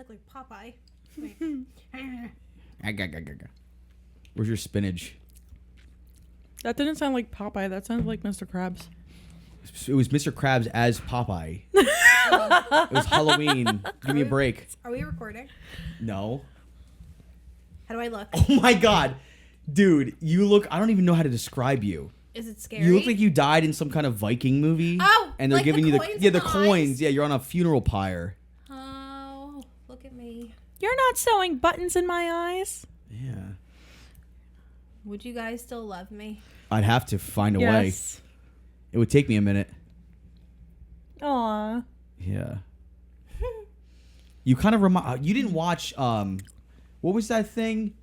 look like Popeye. Wait. Where's your spinach? That didn't sound like Popeye. That sounded like Mr. Krabs. It was Mr. Krabs as Popeye. It was Halloween. Give me a break. Are we recording? No. How do I look? Oh my god. Dude, you look... I don't even know how to describe you. Is it scary? You look like you died in some kind of Viking movie. Oh, and they're like giving the you coins the in the coins. eyes? Yeah, you're on a funeral pyre. Oh, look at me. You're not sewing buttons in my eyes. Yeah. Would you guys still love me? I'd have to find a way. It would take me a minute. Aw. Yeah. You kind of remind... You didn't watch... What was that thing?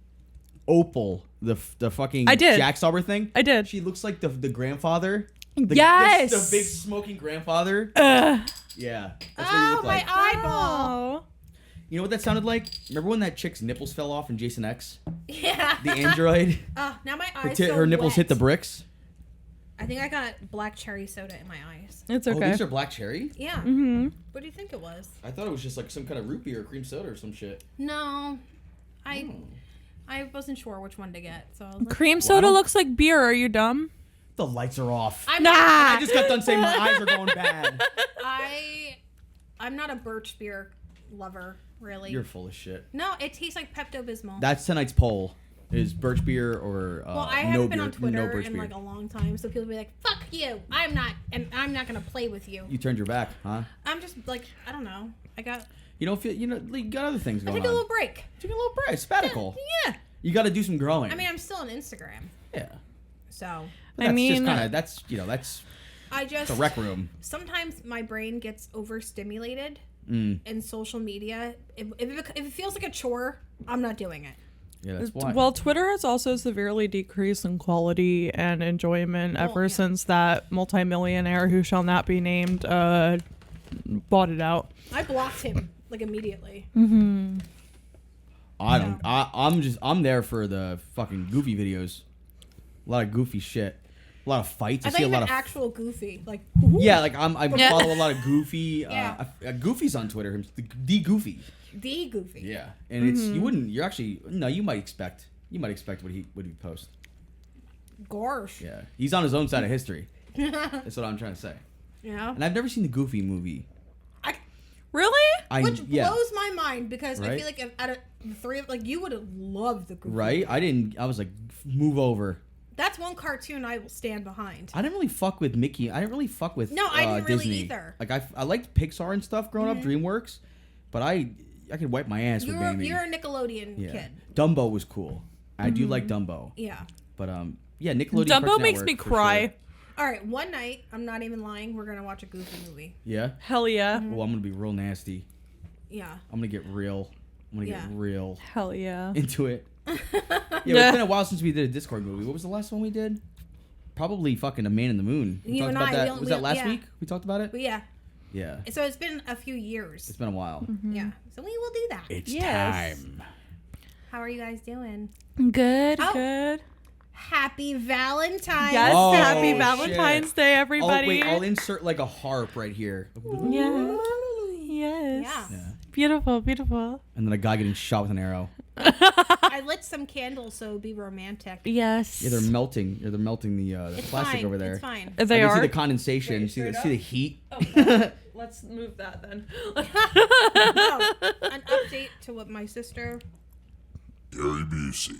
Opal. The fucking I did. Jack Sauber thing? I did. She looks like the grandfather. Yes. The big smoking grandfather. Yeah. That's what you Oh, look my like. eyeball. Oh. You know what that sounded like? Remember when that chick's nipples fell off in Jason X? Yeah. The android? Oh, now my eyes Her nipples wet. hit the bricks? I think I got black cherry soda in my eyes. It's Oh, okay. these are black cherry? Yeah. Mm-hmm. What do you think it was? I thought it was just like some kind of root beer or cream soda or some shit. No. I wasn't sure which one to get, so I was like, Cream soda looks like beer. Are you dumb? The lights are off. I'm Nah. I just got done saying my eyes are going bad. I'm not a birch beer lover, really. You're full of shit. No, it tastes like Pepto-Bismol. That's tonight's poll. Is birch beer or well, I no haven't beer, been on Twitter no birch in beer. like a long time, so people be like, "Fuck you! I'm not gonna play with you." You turned your back, huh? I'm just like, I don't know. You don't feel, you got other things I going take on. a little break. Take a little break, sabbatical. Yeah. You got to do some growing. I mean, I'm still on Instagram, yeah. so But that's mean- just kind of that's I just the rec room. sometimes my brain gets overstimulated in social media. If it feels like a chore, I'm not doing it. Yeah, that's why. Well, Twitter has also severely decreased in quality and enjoyment ever since that multimillionaire who shall not be named bought it out. I blocked him like immediately. Mm-hmm. I'm there for the fucking goofy videos. A lot of goofy shit. A lot of fights. I I thought see you a lot meant of actual goofy, like yeah, like I follow a lot of goofy. Yeah. Goofy's on Twitter. The Goofy. the goofy. Yeah, and it's you wouldn't. You're actually no. You might expect what he post. Gosh. Yeah, he's on his own side of history. That's what I'm trying to say. Yeah. And I've never seen the Goofy movie. Really? Which blows my mind because I Right? feel like out of the three of you would have loved the goofy. Right? I was like, move over. That's one cartoon I will stand behind. I didn't really fuck with Mickey. I didn't really fuck with No, I didn't really Disney. either. Like I liked Pixar and stuff growing up, DreamWorks, but I could wipe my ass with Baby. You're a Nickelodeon kid. Dumbo was cool. I do like Dumbo. Yeah. But yeah, Nickelodeon. Dumbo Cartoon makes Network, me for cry. sure. All right, one night, I'm not even lying, we're going to watch a goofy movie. Yeah. Hell yeah. Well, I'm gonna be real nasty. Yeah. I'm gonna get real. I'm gonna get real Hell yeah. into it. Yeah, it's been a while since we did a Discord movie. What was the last one we did? Probably fucking A Man in the Moon. We You talked and about I, that. Was that last week? We talked about it. But yeah. Yeah. So it's been a few years. It's been a while. Yeah. So we will do that. It's Yes. time. How are you guys doing? Good, Oh. good. Happy Valentine. Yes, Oh, happy shit. Valentine's Day, everybody. Wait, I'll insert like a harp right here. Yeah. Yes. Yeah. Beautiful, beautiful. And then a guy getting shot with an arrow. I lit some candles so it'd be romantic. Yes. Yeah, they're melting. Yeah, they're melting the It's plastic fine. over there. It's fine. They I can are. see the condensation. Wait, see the straight heat. Let's move that then. Oh, an update to what my sister. Gary Busey.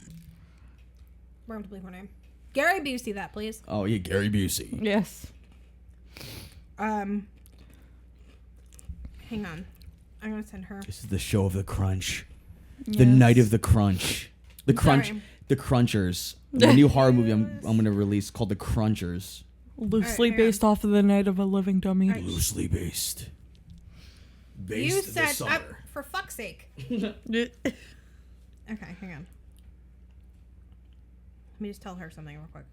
We're going to believe her name. Gary Busey, that please. Oh yeah, Gary Busey. Yes. Hang on. I'm gonna send her. This is the show of the crunch. The night of the crunch. The crunch. Sorry. The Crunchers. The new horror movie I'm gonna release called The Crunchers. Loosely hang on. based off of the Night of a Living Dummy. Alright. Loosely based. You Based said, this summer. for fuck's sake. Okay, hang on. Let me just tell her something real quick.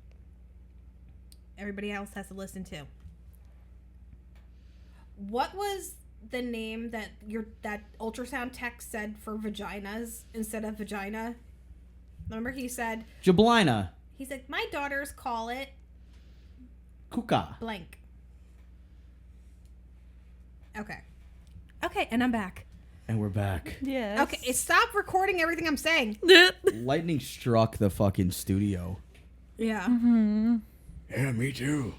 Everybody else has to listen too. What was the name that that ultrasound tech said for vaginas instead of vagina? Remember he said, Jablina. he's like, my daughters call it Kuka. blank. Okay. Okay, and I'm back. And we're back. Yes. Okay, stop recording everything I'm saying. Lightning struck the fucking studio. Yeah. Yeah, me too.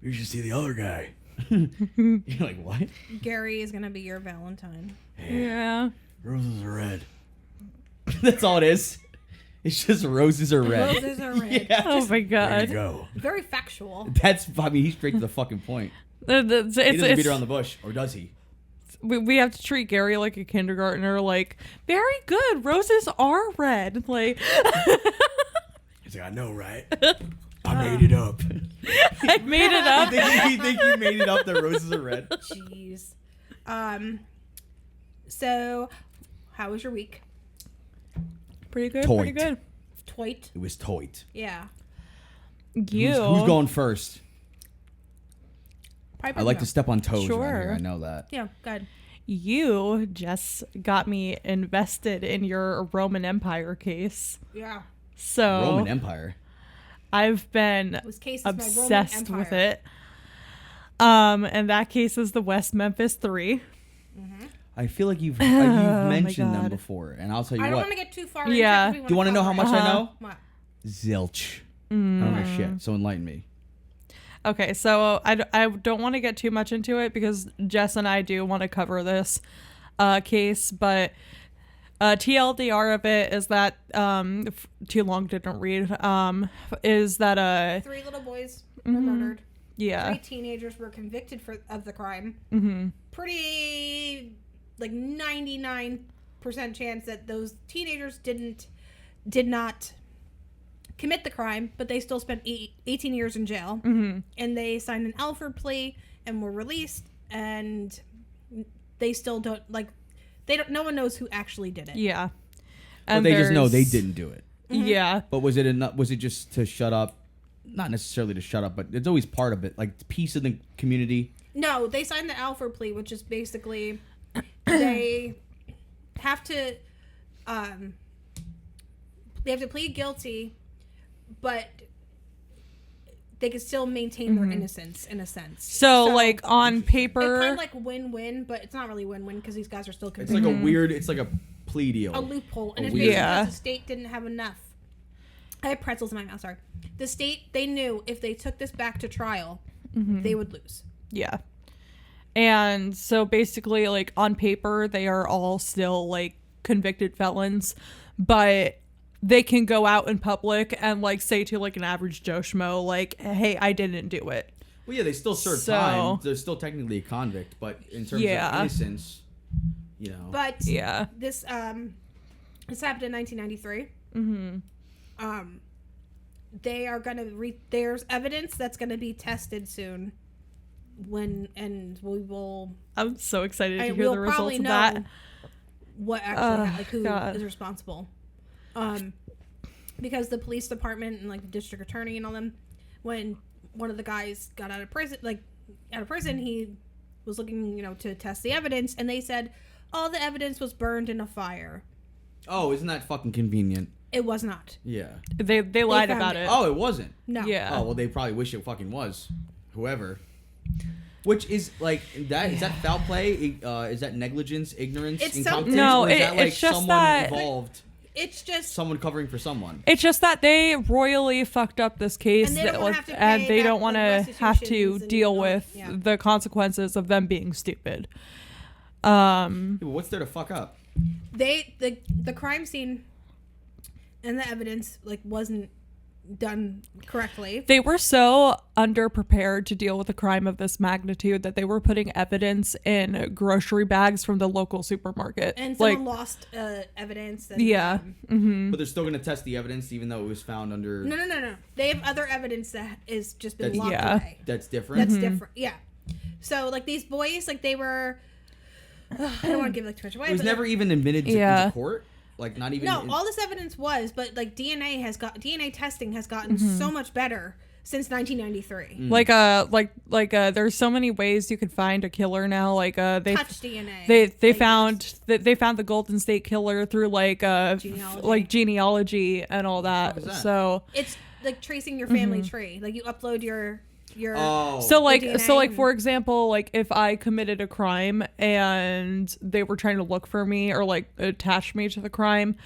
You should see the other guy. You're like, what? Gary is gonna be your Valentine. Yeah. Roses are red. That's all it is. It's just roses are red. Roses are red. Yeah, Oh just, my there you god. go. Very factual. That's, I mean, he's straight to the fucking point. He doesn't beat around the bush, or does he? We have to treat Gary like a kindergartner. Like, very good. Roses are red. Like, He's like, I know, right? I made it up. I made it up. You think you made it up that roses are red? Jeez. So, how was your week? Pretty good. Toit. Pretty good. Toit. It was toit. Yeah. You. Who's going first? Piper I like go. to step on toes Sure. around here. I know that. Yeah, good. You just got me invested in your Roman Empire case. Yeah. So Roman Empire. I've been This case is my Roman obsessed Empire. with it. And that case is the West Memphis 3. I feel like you've mentioned them God. before, and I'll tell you I don't what. want to get too far Yeah. into it. 'cause we Do you want to know how much I know? What? Zilch. I don't know shit. So enlighten me. Okay, so I don't want to get too much into it because Jess and I do want to cover this case, but TLDR of it is that too long didn't read is that 3 little boys were murdered. yeah 3 teenagers were convicted of the crime. Pretty, like 99% chance that those teenagers did not commit the crime, but they still spent 18 years in jail. And they signed an Alford plea and were released, and they still don't, like, no one knows who actually did it. yeah But and they just know they there's- didn't do it. yeah But was it enough? Was it just to shut up? Not necessarily to shut up, but it's always part of it, like peace in the community. No, they signed the Alford plea, which is basically they have to plead guilty, but they can still maintain their innocence in a sense. so like on it's paper kind of like win-win, but it's not really win-win because these guys are still It's convicted. like a weird. It's like a plea deal. A loophole, and A it's weird- basically Yeah. because the state didn't have enough. I have pretzels in my mouth. Sorry, the state, they knew if they took this back to trial, they would lose. yeah and so basically like on paper they are all still like convicted felons, but they can go out in public and like say to like an average Joe Schmo like, hey, I didn't do it. Well, yeah, they still serve So- time. They're still technically a convict, but in terms Yeah. of innocence, you know. But Yeah. this happened in 1993. They are gonna there's evidence that's gonna be tested soon. And we will. I'm so excited to hear We'll the results probably of know that. what actually like who God. is responsible. Because the police department and like the district attorney and all them, when one of the guys got out of prison, he was looking, to test the evidence, and they said all the evidence was burned in a fire. Oh, isn't that fucking convenient? It was not. Yeah. They lied found about it. it. Oh, it wasn't. No. Yeah. Oh, well, they probably wish it fucking was. Whoever. Which is like that? Is that foul play? Is that negligence, ignorance, It's incompetence? No, or is that like it's just someone that- involved? It's just Someone covering for someone. It's just that they royally fucked up this case, And they don't wanna have to and pay they back, don't want like, to have to restitutions and deal all- with yeah. the consequences of them being stupid. Yeah, but what's there to fuck up? the crime scene and the evidence like wasn't done correctly. They were so underprepared to deal with a crime of this magnitude that they were putting evidence in grocery bags from the local supermarket. And like, someone lost evidence. And, yeah, But they're still going to test the evidence, even though it was found under. No. They have other evidence that is just been That's- locked Yeah. away. That's different. That's different. Yeah. So like these boys, like they were. I don't want to give like too much away. It was but, never even admitted Yeah. into court. Like not even. No, all this evidence was, but like DNA testing has gotten so much better since 1993. there's so many ways you could find a killer now. Like they Touch DNA. they Like, found the Golden State Killer through Genealogy. and all that. is that? So It's like tracing your family tree. Like you upload your your So like DNA. for example, like if I committed a crime and they were trying to look for me or like attach me to the crime,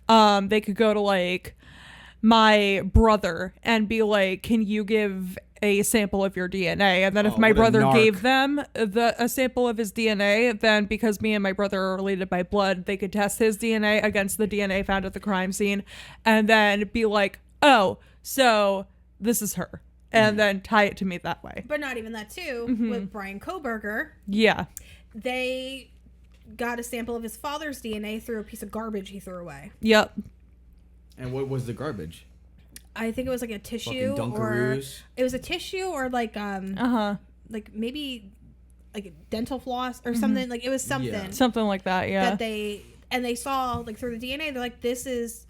they could go to like my brother and be like, can you give a sample of your DNA? And then if my what a brother narc. gave them a sample of his DNA, then because me and my brother are related by blood, they could test his DNA against the DNA found at the crime scene and then be like, oh, so this is her. And then tie it to me that way. But not even that too. With Brian Koberger, Yeah. they got a sample of his father's DNA through a piece of garbage he threw away. Yep. And what was the garbage? I think it was like a tissue, Fucking or Dunkaroos. it was a tissue, or like like maybe like dental floss or something. Like it was something Yeah. Something like that, yeah. that they saw like through the DNA. They're like, this is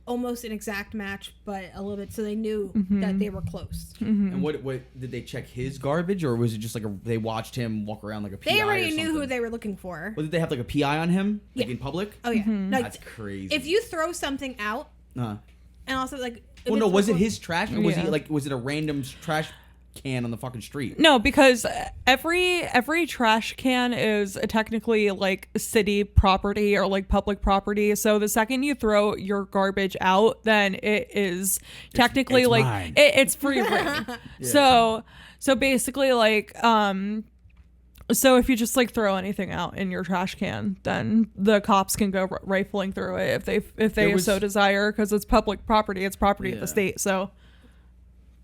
almost an exact match, but a little bit. So they knew that they were close. And what did they check his garbage, or was it just like they watched him walk around like a PI? They or already knew who something? they were looking for. Well, did they have like a PI on him, like Yeah. in public? Oh yeah, like, That's crazy. if you throw something out, and also like, if Well, no, it's was it like- his trash, or was he Yeah. like, was it a random trash can on the fucking street? No, because every trash can is technically like city property or like public property. So the second you throw your garbage out, then it is technically it's like mine. it's free reign. So basically like so if you just like throw anything out in your trash can, then the cops can go rifling through it if they was- so desire, because it's public property. It's property of Yeah. the state. So,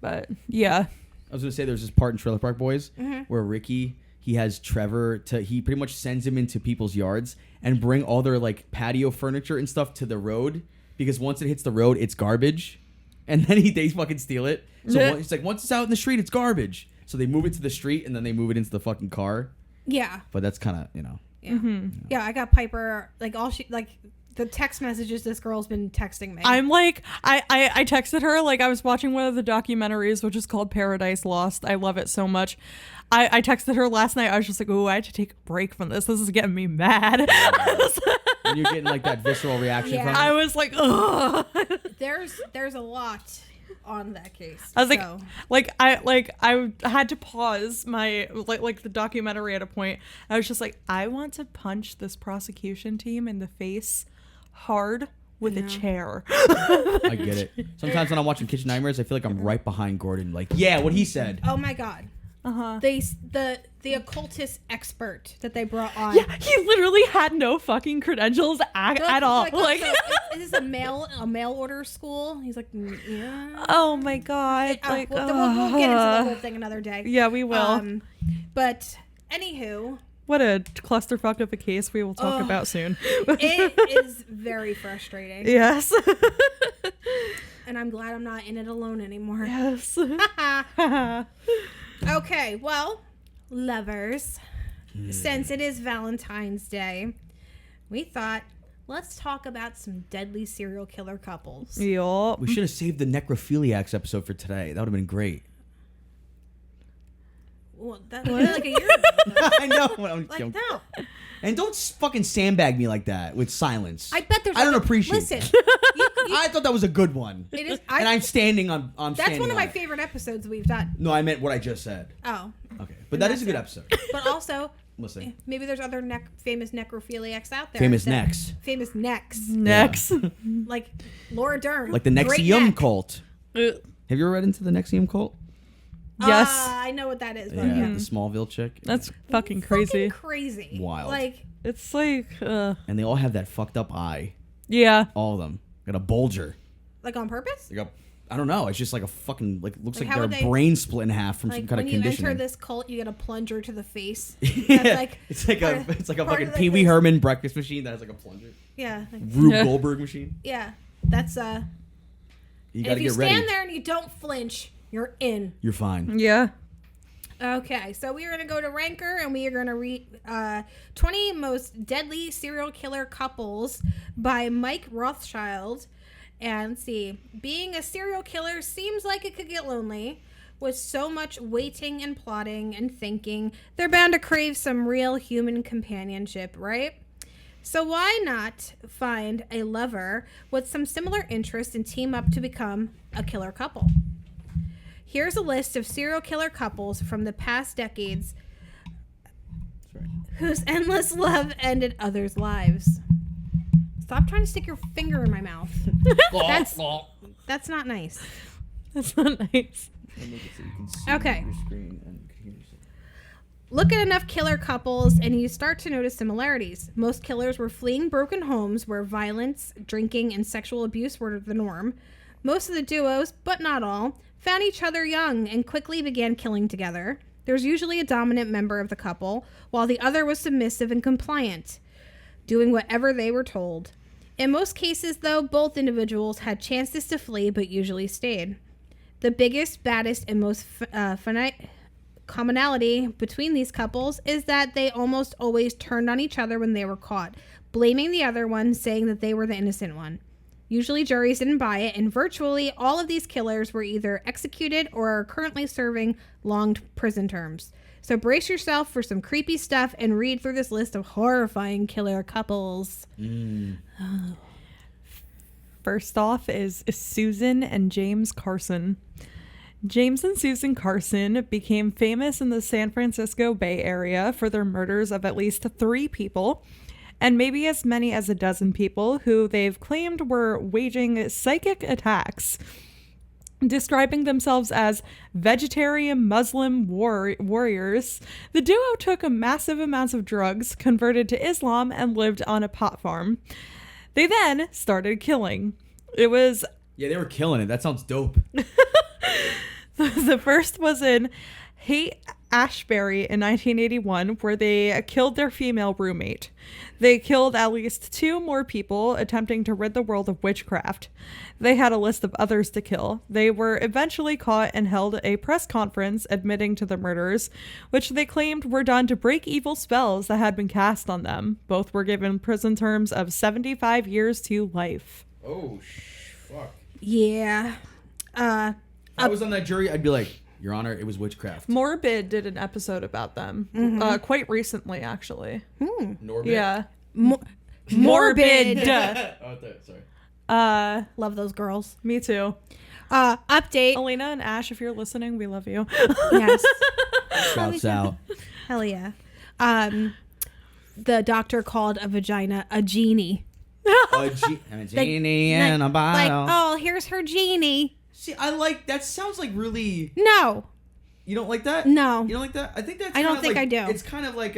but yeah. I was gonna say there's this part in Trailer Park Boys where Ricky, he has Trevor he pretty much sends him into people's yards and bring all their like patio furniture and stuff to the road, because once it hits the road it's garbage, and then they fucking steal it. So Yeah. it's like once it's out in the street it's garbage, so they move it to the street and then they move it into the fucking car. yeah, But that's kind of, you know, yeah. I got Piper like all she like the text messages this girl's been texting me. I'm like, I texted her, like I was watching one of the documentaries, which is called Paradise Lost. I love it so much. I texted her last night. I was just like, oh, I had to take a break from this. This is getting me mad. and you're getting like that visceral reaction Yeah. from I it. was like, ugh. there's a lot on that case. I was so. I had to pause my like the documentary at a point. I was just like, I want to punch this prosecution team in the face hard with a chair. I get it. Sometimes when I'm watching Kitchen Nightmares I feel like I'm right behind Gordon, like, yeah, what he said. Oh my god. The occultist expert that they brought on. Yeah, he literally had no fucking credentials at all. Like, so, is this a mail order school? He's like, yeah. oh my god. Like, we'll get into the whole thing another day. yeah, we will. But anywho, What a clusterfuck of a case we will talk about soon. it is very frustrating, Yes. and I'm glad I'm not in it alone anymore. Yes. Okay, well, lovers, since it is Valentine's Day, we thought let's talk about some deadly serial killer couples. Yup. We should have saved the necrophiliacs episode for today. That would have been great. Well, that was like a year ago. I know. I'm Like, joking. no. And don't fucking sandbag me like that with silence. I bet there's. I don't other- appreciate Listen, that. I thought that was a good one. it is. And I'm standing on. That's one of my favorite episodes we've done. No, I meant what I just said. Oh, Okay, but that is a good episode. but also Listen, maybe there's other famous necrophiliacs out there. famous that- necks, Famous necks, Next. like Laura Dern, like the Great Nexium neck. cult. Have you ever read into the Nexium cult? Yes. I know what that is. But Yeah, yeah. the Smallville chick. That's fucking crazy. Fucking crazy. Wild. Like, It's like, And they all have that fucked up eye. yeah. All of them got a bulger. on purpose. They got. I don't know. It's just like a fucking looks Like, like how their would they- brain split in half from some Like kind when of you conditioning. enter this cult, you get a plunger to the face. Yeah, That's like it's like part a of- it's like a part fucking of the Pee Wee face. Herman breakfast machine that has like a plunger. Yeah, like, Rube Yeah. Goldberg machine. yeah. That's You and gotta if you get stand ready. there and you don't flinch, you're in. You're fine. Yeah. Okay, so we are going to go to Ranker and we are going to read 20 Most Deadly Serial Killer Couples by Mike Rothschild. And let's see, being a serial killer seems like it could get lonely. With so much waiting and plotting and thinking, they're bound to crave some real human companionship, right? So why not find a lover with some similar interests and team up to become a killer couple? Here's a list of serial killer couples from the past decades whose endless love ended others' lives. Stop trying to stick your finger in my mouth. That's not nice. That's not nice. Okay. Look at enough killer couples and you start to notice similarities. Most killers were fleeing broken homes where violence, drinking, and sexual abuse were the norm. Most of the duos, but not all, found each other young and quickly began killing together. There's usually a dominant member of the couple, while the other was submissive and compliant, doing whatever they were told. In most cases, though, both individuals had chances to flee but usually stayed. The biggest, baddest, and most commonality between these couples is that they almost always turned on each other when they were caught, blaming the other one, saying that they were the innocent one. Usually juries didn't buy it, and virtually all of these killers were either executed or are currently serving long prison terms. So brace yourself for some creepy stuff and read through this list of horrifying killer couples. First off is Susan and James Carson. James and Susan Carson became famous in the San Francisco Bay Area for their murders of at least 3 people, and maybe as many as a dozen people who they've claimed were waging psychic attacks, describing themselves as vegetarian Muslim warriors. The duo took massive amounts of drugs, converted to Islam, and lived on a pot farm. They then started killing. It was... Yeah, they were killing it. That sounds dope. The first was in Haight-Ashbury in 1981, where they killed their female roommate. They killed at least 2 more people, attempting to rid the world of witchcraft. They had a list of others to kill. They were eventually caught and held a press conference admitting to the murders, which they claimed were done to break evil spells that had been cast on them. Both were given prison terms of 75 years to life. Oh, fuck. Yeah. If I was on that jury, I'd be like, Your Honor, it was witchcraft. Morbid did an episode about them quite recently, actually. Norbit? Yeah. Morbid. Sorry. Love those girls. Me too. Update. Alina and Ash, if you're listening, we love you. Yes. Shouts out. Hell yeah. The doctor called a vagina a genie. A genie in a bottle. Like, oh, here's her genie. See, I like that. Sounds like really. No. You don't like that? No. You don't like that? I think that's. I don't think I do. It's kind of like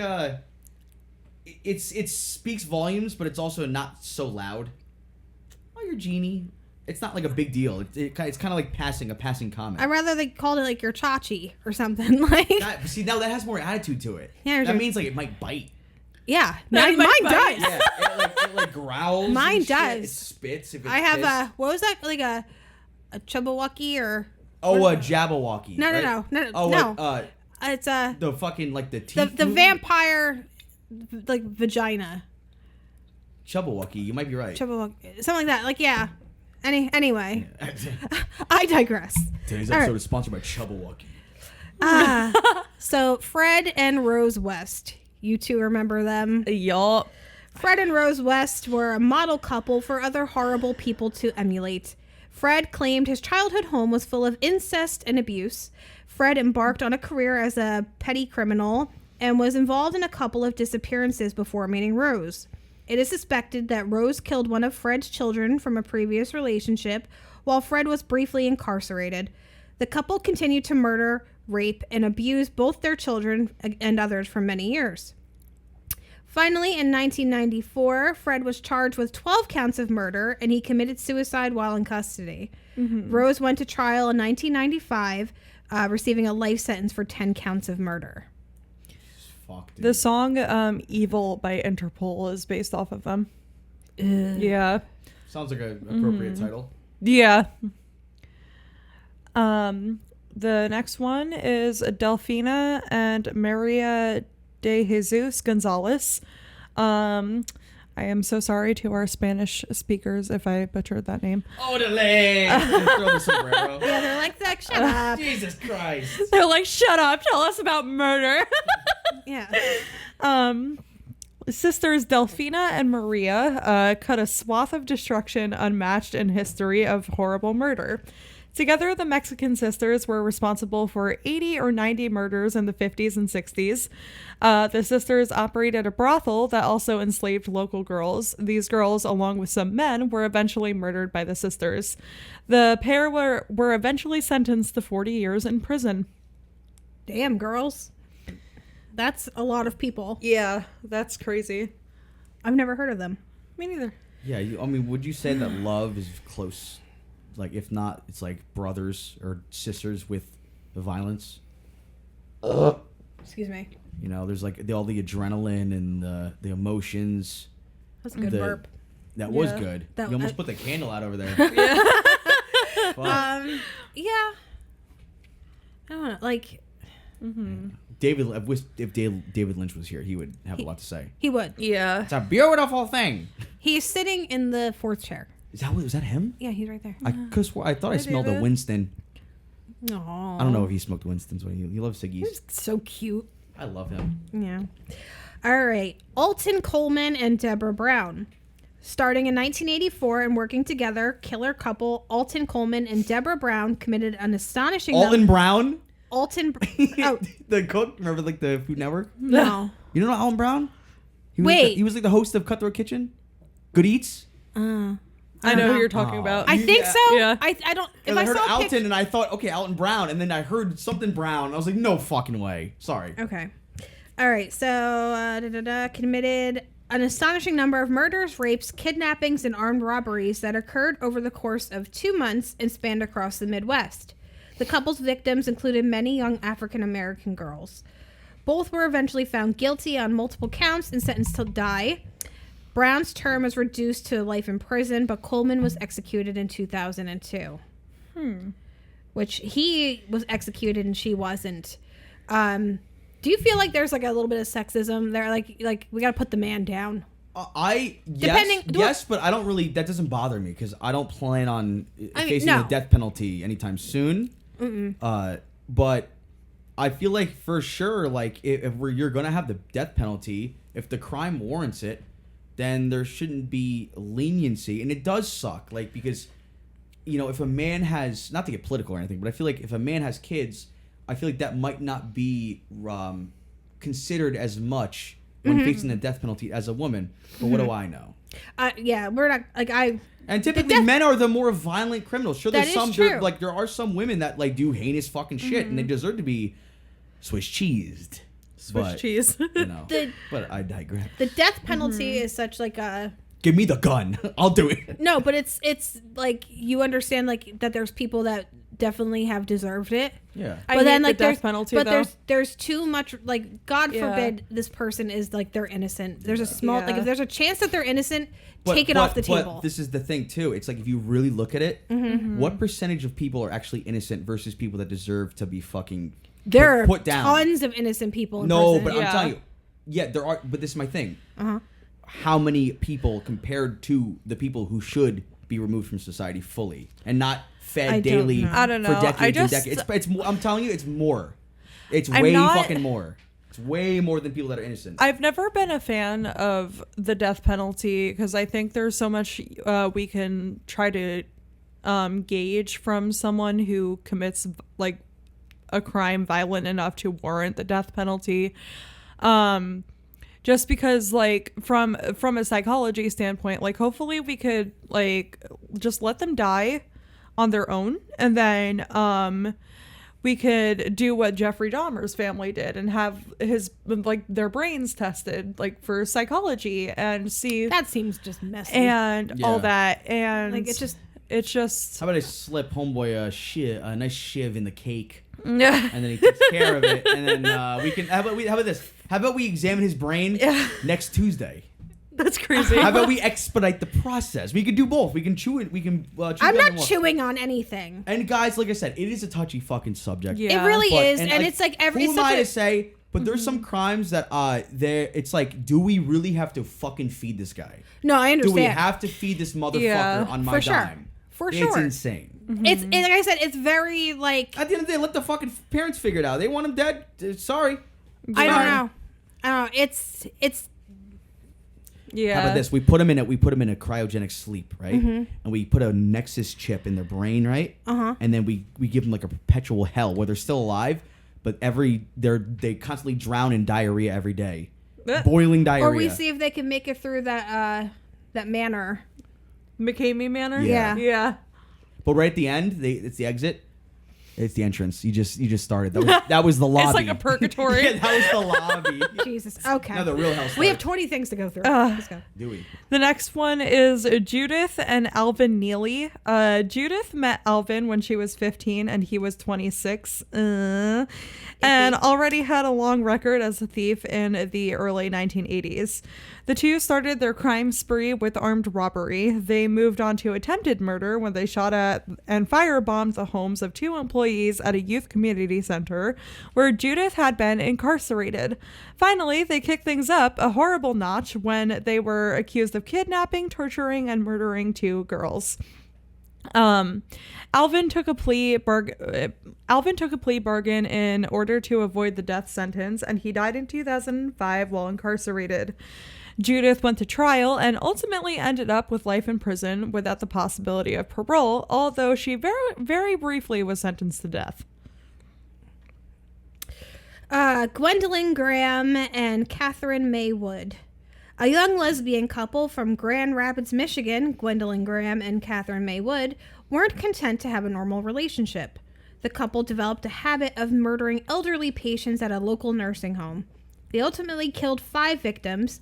it speaks volumes, but it's also not so loud. Oh, you're genie. It's not like a big deal. It's kind of like a passing comment. I'd rather they called it like your chachi or something. Like. See, now that has more attitude to it. Yeah, that means like it might bite. Yeah, mine does. Yeah, it like growls. Mine and shit. does. It spits. If it's I have pissed. what was that? Like a Chubawaki or? A Jabberwocky. No, right? no. Oh, no. It's the fucking like the teeth. the vampire, like vagina. Chubawaki. You might be right. Chubawaki, something like that. Like yeah. Anyway, I digress. Today's All episode right. is sponsored by Chubawaki. So Fred and Rose West. You two remember them? Yup. Fred and Rose West were a model couple for other horrible people to emulate. Fred claimed his childhood home was full of incest and abuse. Fred embarked on a career as a petty criminal and was involved in a couple of disappearances before meeting Rose. It is suspected that Rose killed one of Fred's children from a previous relationship while Fred was briefly incarcerated. The couple continued to murder, rape, and abuse both their children and others for many years. Finally, in 1994, Fred was charged with 12 counts of murder, and he committed suicide while in custody. Mm-hmm. Rose went to trial in 1995, receiving a life sentence for 10 counts of murder. Fuck, dude. The song Evil by Interpol is based off of them. Yeah. Sounds like an appropriate title. Yeah. The next one is Delfina and Maria de Jesus Gonzalez. I am so sorry to our Spanish speakers if I butchered that name. Odele! Throw the sombrero. Yeah, they're like, shut up. Jesus Christ. They're like, shut up, tell us about murder. Yeah. sisters Delphina and Maria cut a swath of destruction unmatched in history of horrible murder. Together, the Mexican sisters were responsible for 80 or 90 murders in the 50s and 60s. The sisters operated a brothel that also enslaved local girls. These girls, along with some men, were eventually murdered by the sisters. The pair were eventually sentenced to 40 years in prison. Damn, girls. That's a lot of people. Yeah, that's crazy. I've never heard of them. Me neither. Yeah, I mean, would you say that love is close? Like, if not, it's like brothers or sisters with the violence. Excuse me. You know, there's like all the adrenaline and the emotions. That's a good burp. That was good. That- You almost put the candle out over there. Yeah. Wow. I don't know. Like, David, if David Lynch was here, he would have a lot to say. he would. Yeah. It's a beautiful thing. He's sitting in the fourth chair. Was that him? Yeah, he's right there. I thought I smelled a David. Winston. Aww. I don't know if he smoked Winston's. He loves ciggies. He's so cute. I love him. Yeah. All right. Alton Coleman and Deborah Brown. Starting in 1984 and working together, killer couple Alton Coleman and Deborah Brown committed an astonishing... Alton Brown? Alton... Oh, The cook? Remember, like, the Food Network? no. You don't know Alton Brown? Wait. He was like the host of Cutthroat Kitchen? Good Eats? I know who you're talking about. I think so. Yeah. I don't... If I I heard saw a Alton picture... and I thought, okay, Alton Brown. And then I heard something Brown. I was like, no fucking way. Sorry. Okay. All right. So, committed an astonishing number of murders, rapes, kidnappings, and armed robberies that occurred over the course of 2 months and spanned across the Midwest. The couple's victims included many young African-American girls. Both were eventually found guilty on multiple counts and sentenced to die. Brown's term was reduced to life in prison, but Coleman was executed in 2002. Which he was executed and she wasn't. Do you feel like there's like a little bit of sexism there? Like we got to put the man down. Yes, but I don't really. That doesn't bother me because I don't plan on facing the death penalty anytime soon. But I feel like for sure, like if you're gonna have the death penalty, if the crime warrants it, then there shouldn't be leniency, and it does suck. Like because, you know, if a man has, not to get political or anything, but I feel like if a man has kids, I feel like that might not be considered as much when facing the death penalty as a woman. But what do I know? Yeah, we're not like I. And typically, men are the more violent criminals. Sure, there's That is some true. there are some women that like do heinous fucking shit, and they deserve to be Swiss cheesed. Swiss cheese. You know, but I digress. The death penalty is such like a. Give me the gun. I'll do it. No, but it's like you understand like that there's people that definitely have deserved it. Yeah. I But then hate like the death there's penalty, but though. there's too much like God Yeah. forbid this person is like they're innocent. There's a small like Yeah. if there's a chance that they're innocent, take it off the table. But this is the thing too. It's like if you really look at it, what percentage of people are actually innocent versus people that deserve to be fucking There put are down? tons of innocent people in No, prison. but I'm Yeah. telling you, yeah, there are. But this is my thing. How many people compared to the people who should be removed from society fully and not fed I don't daily know. I don't know. for decades I and just- decades? It's more, I'm telling you, it's more. It's I'm way not- fucking more. It's way more than people that are innocent. I've never been a fan of the death penalty because I think there's so much we can try to gauge from someone who commits like a crime violent enough to warrant the death penalty. Just because like from a psychology standpoint, like hopefully we could like just let them die on their own, and then we could do what Jeffrey Dahmer's family did and have his like their brains tested like for psychology and see that seems just messy. and all Yeah. that, and like it's just How about I slip homeboy a nice shiv in the cake, yeah. and then he takes care of it, and then we can. How about this? How about we examine his brain next Tuesday? That's crazy. How about we expedite the process? We can do both. We can chew it. We can. Chew I'm gum not and walk. chewing on anything. And guys, like I said, it is a touchy fucking subject. Yeah. It really But- is, and it's like every. Who It's am I such to a, say? But there's some crimes that there. It's like, do we really have to fucking feed this guy? no, I Do understand. we have to feed this motherfucker Yeah, on my for sure. dime? For It's sure. insane. It's and like I said, it's very like At the end of the day, let the fucking parents figure it out. They want him dead. Sorry. I don't Sorry. know. I don't know. It's Yeah. How about this? We put them in a cryogenic sleep, right? Mm-hmm. And we put a Nexus chip in their brain, right? And then we give them like a perpetual hell where they're still alive, but they constantly drown in diarrhea every day, boiling diarrhea. Or we see if they can make it through that manor. McCamey Manor? Yeah. Yeah. But right at the end, it's the exit. It's the entrance. You just started. That was the lobby. It's like a purgatory. Yeah, that was the lobby. Jesus. Okay. Now the real hell We have starts. 20 things to go through. Let's go. Do we? The next one is Judith and Alvin Neely. Judith met Alvin when she was 15 and he was 26. And already had a long record as a thief in the early 1980s. The two started their crime spree with armed robbery. They moved on to attempted murder when they shot at and firebombed the homes of 2 employees at a youth community center where Judith had been incarcerated. Finally, they kicked things up a horrible notch when they were accused of kidnapping, torturing, and murdering 2 girls. Alvin took a plea bargain in order to avoid the death sentence, and he died in 2005 while incarcerated. Judith went to trial and ultimately ended up with life in prison without the possibility of parole, although she very, very briefly was sentenced to death. Gwendolyn Graham and Catherine May Wood. A young lesbian couple from Grand Rapids, Michigan, Gwendolyn Graham and Catherine May Wood, weren't content to have a normal relationship. The couple developed a habit of murdering elderly patients at a local nursing home. They ultimately killed 5 victims.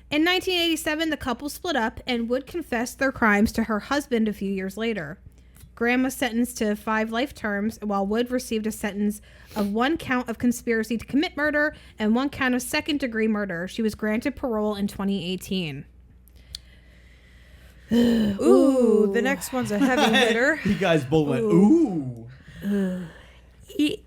In 1987, the couple split up and Wood confessed their crimes to her husband a few years later. Graham was sentenced to 5 life terms, while Wood received a sentence of 1 count of conspiracy to commit murder and 1 count of second-degree murder. She was granted parole in 2018. Ooh, the next one's a heavy hitter. You guys both went, ooh.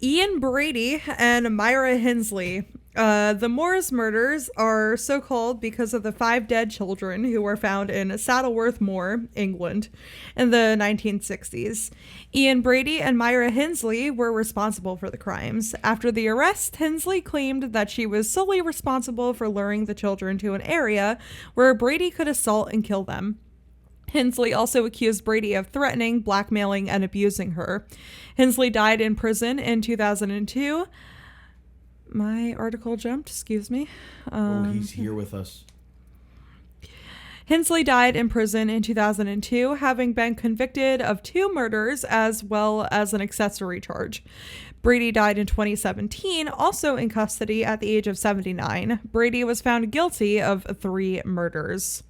Ian Brady and Myra Hensley. The Moores murders are so called because of the 5 dead children who were found in Saddleworth Moor, England, in the 1960s. Ian Brady and Myra Hensley were responsible for the crimes. After the arrest, Hensley claimed that she was solely responsible for luring the children to an area where Brady could assault and kill them. Hensley also accused Brady of threatening, blackmailing, and abusing her. Hensley died in prison in 2002. My article jumped, excuse me. He's here with us. Hensley died in prison in 2002, having been convicted of 2 murders as well as an accessory charge. Brady died in 2017, also in custody at the age of 79. Brady was found guilty of 3 murders.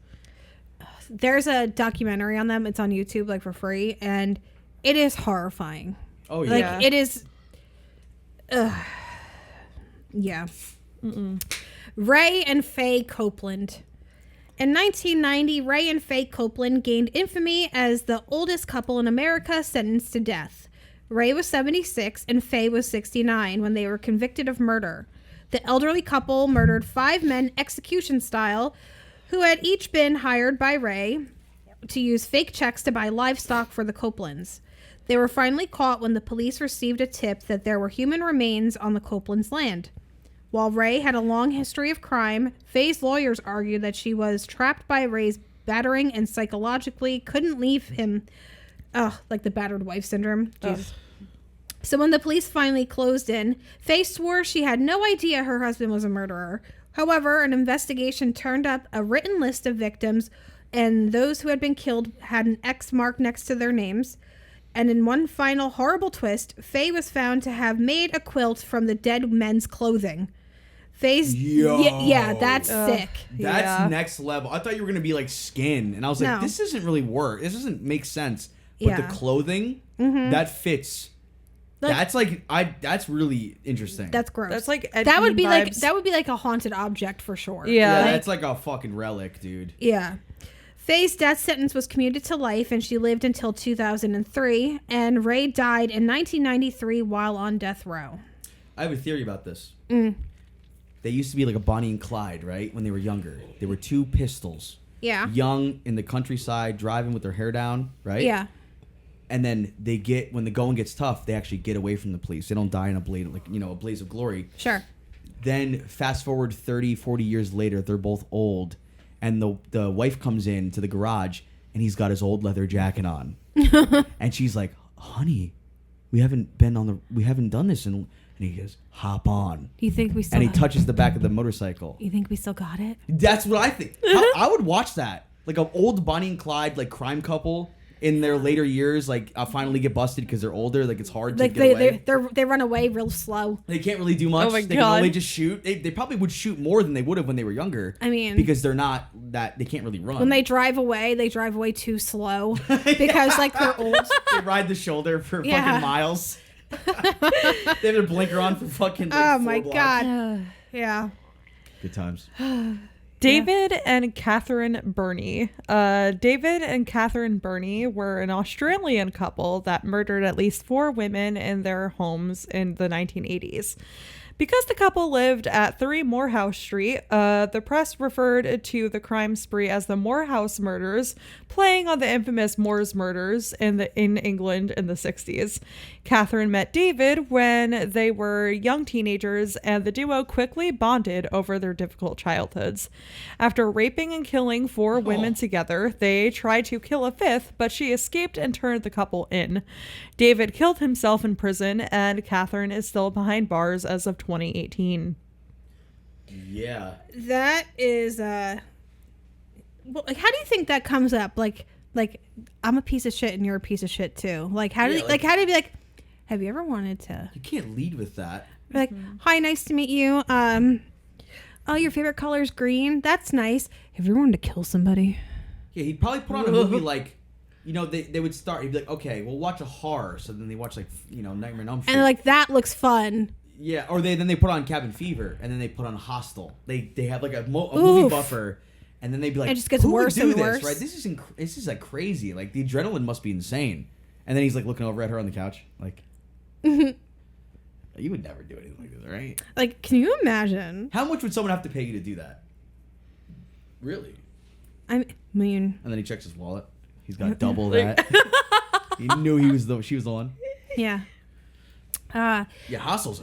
There's a documentary on them. It's on YouTube, like, for free, and it is horrifying. Oh, yeah. Like, it is... yeah. Ray and Faye Copeland. In 1990, Ray and Faye Copeland gained infamy as the oldest couple in America sentenced to death. Ray was 76 and Faye was 69 when they were convicted of murder. The elderly couple murdered 5 men execution style who had each been hired by Ray to use fake checks to buy livestock for the Copelands. They were finally caught when the police received a tip that there were human remains on the Copelands' land. While Ray had a long history of crime, Faye's lawyers argued that she was trapped by Ray's battering and psychologically couldn't leave him. Like the battered wife syndrome. Jesus. So when the police finally closed in, Faye swore she had no idea her husband was a murderer. However, an investigation turned up a written list of victims, and those who had been killed had an X mark next to their names. And in one final horrible twist, Faye was found to have made a quilt from the dead men's clothing. Faye's... Yeah, that's sick. That's next level. I thought you were going to be like skin, and I was like, No. this doesn't really work. This doesn't make sense. But the clothing, that fits... Like, that's really interesting. That's gross. That's like Ed that would Gein be vibes. that would be like a haunted object for sure. Yeah. That's like a fucking relic, dude. Yeah. Faye's death sentence was commuted to life, and she lived until 2003. And Ray died in 1993 while on death row. I have a theory about this. They used to be like a Bonnie and Clyde, right? When they were younger, they were 2 pistols. Yeah. Young in the countryside, driving with their hair down, right? Yeah. And then when the going gets tough, they actually get away from the police. They don't die in a blaze of glory. Sure. Then fast forward 30, 40 years later, they're both old, and the wife comes in to the garage, and he's got his old leather jacket on, and she's like, "Honey, we haven't done this," and he goes, "Hop on." Do you think we still? And he touches the back of the motorcycle. You think we still got it? That's what I think. I would watch that, like an old Bonnie and Clyde like crime couple in their later years, like finally get busted because they're older. Like it's hard to get away. They run away real slow. They can't really do much. Oh my They God. can only just shoot. They probably would shoot more than they would have when they were younger. I mean, because they're not that they can't really run. When they drive away too slow because like they're old. They ride the shoulder for Yeah. fucking miles. They have their blinker on for fucking. Like, Oh 4 my blocks. God. Yeah. Good times. David and Catherine Burney. David and Catherine Burney were an Australian couple that murdered at least 4 women in their homes in the 1980s. Because the couple lived at 3 Morehouse Street, the press referred to the crime spree as the Morehouse murders, playing on the infamous Moors murders in England in the 60s. Catherine met David when they were young teenagers, and the duo quickly bonded over their difficult childhoods. After raping and killing 4 women together, they tried to kill a 5th, but she escaped and turned the couple in. David killed himself in prison, and Catherine is still behind bars as of 2018. Yeah. That is well, like, how do you think that comes up? Like I'm a piece of shit and you're a piece of shit too. Like how do Yeah, you, like- how do you be like, have you ever wanted to You can't lead with that. be like, hi, nice to meet you. Oh, your favorite color is green. That's nice. Have you ever wanted to kill somebody? Yeah, he'd probably put on a movie like, they would start. He'd be like, okay, we'll watch a horror. So then they watch like, Nightmare on Elm Street. And like that looks fun. Yeah, or then they put on Cabin Fever, and then they put on Hostel. They have like a movie Oof. buffer, and then they'd be like, It just gets who would worse do and this, worse. right? This is like crazy. Like the adrenaline must be insane. And then he's like looking over at her on the couch, like, you would never do anything like this, right? Like, can you imagine? How much would someone have to pay you to do that? Really? I mean, And then he checks his wallet. He's got double that. He knew she was the one. yeah. Yeah, Hostel's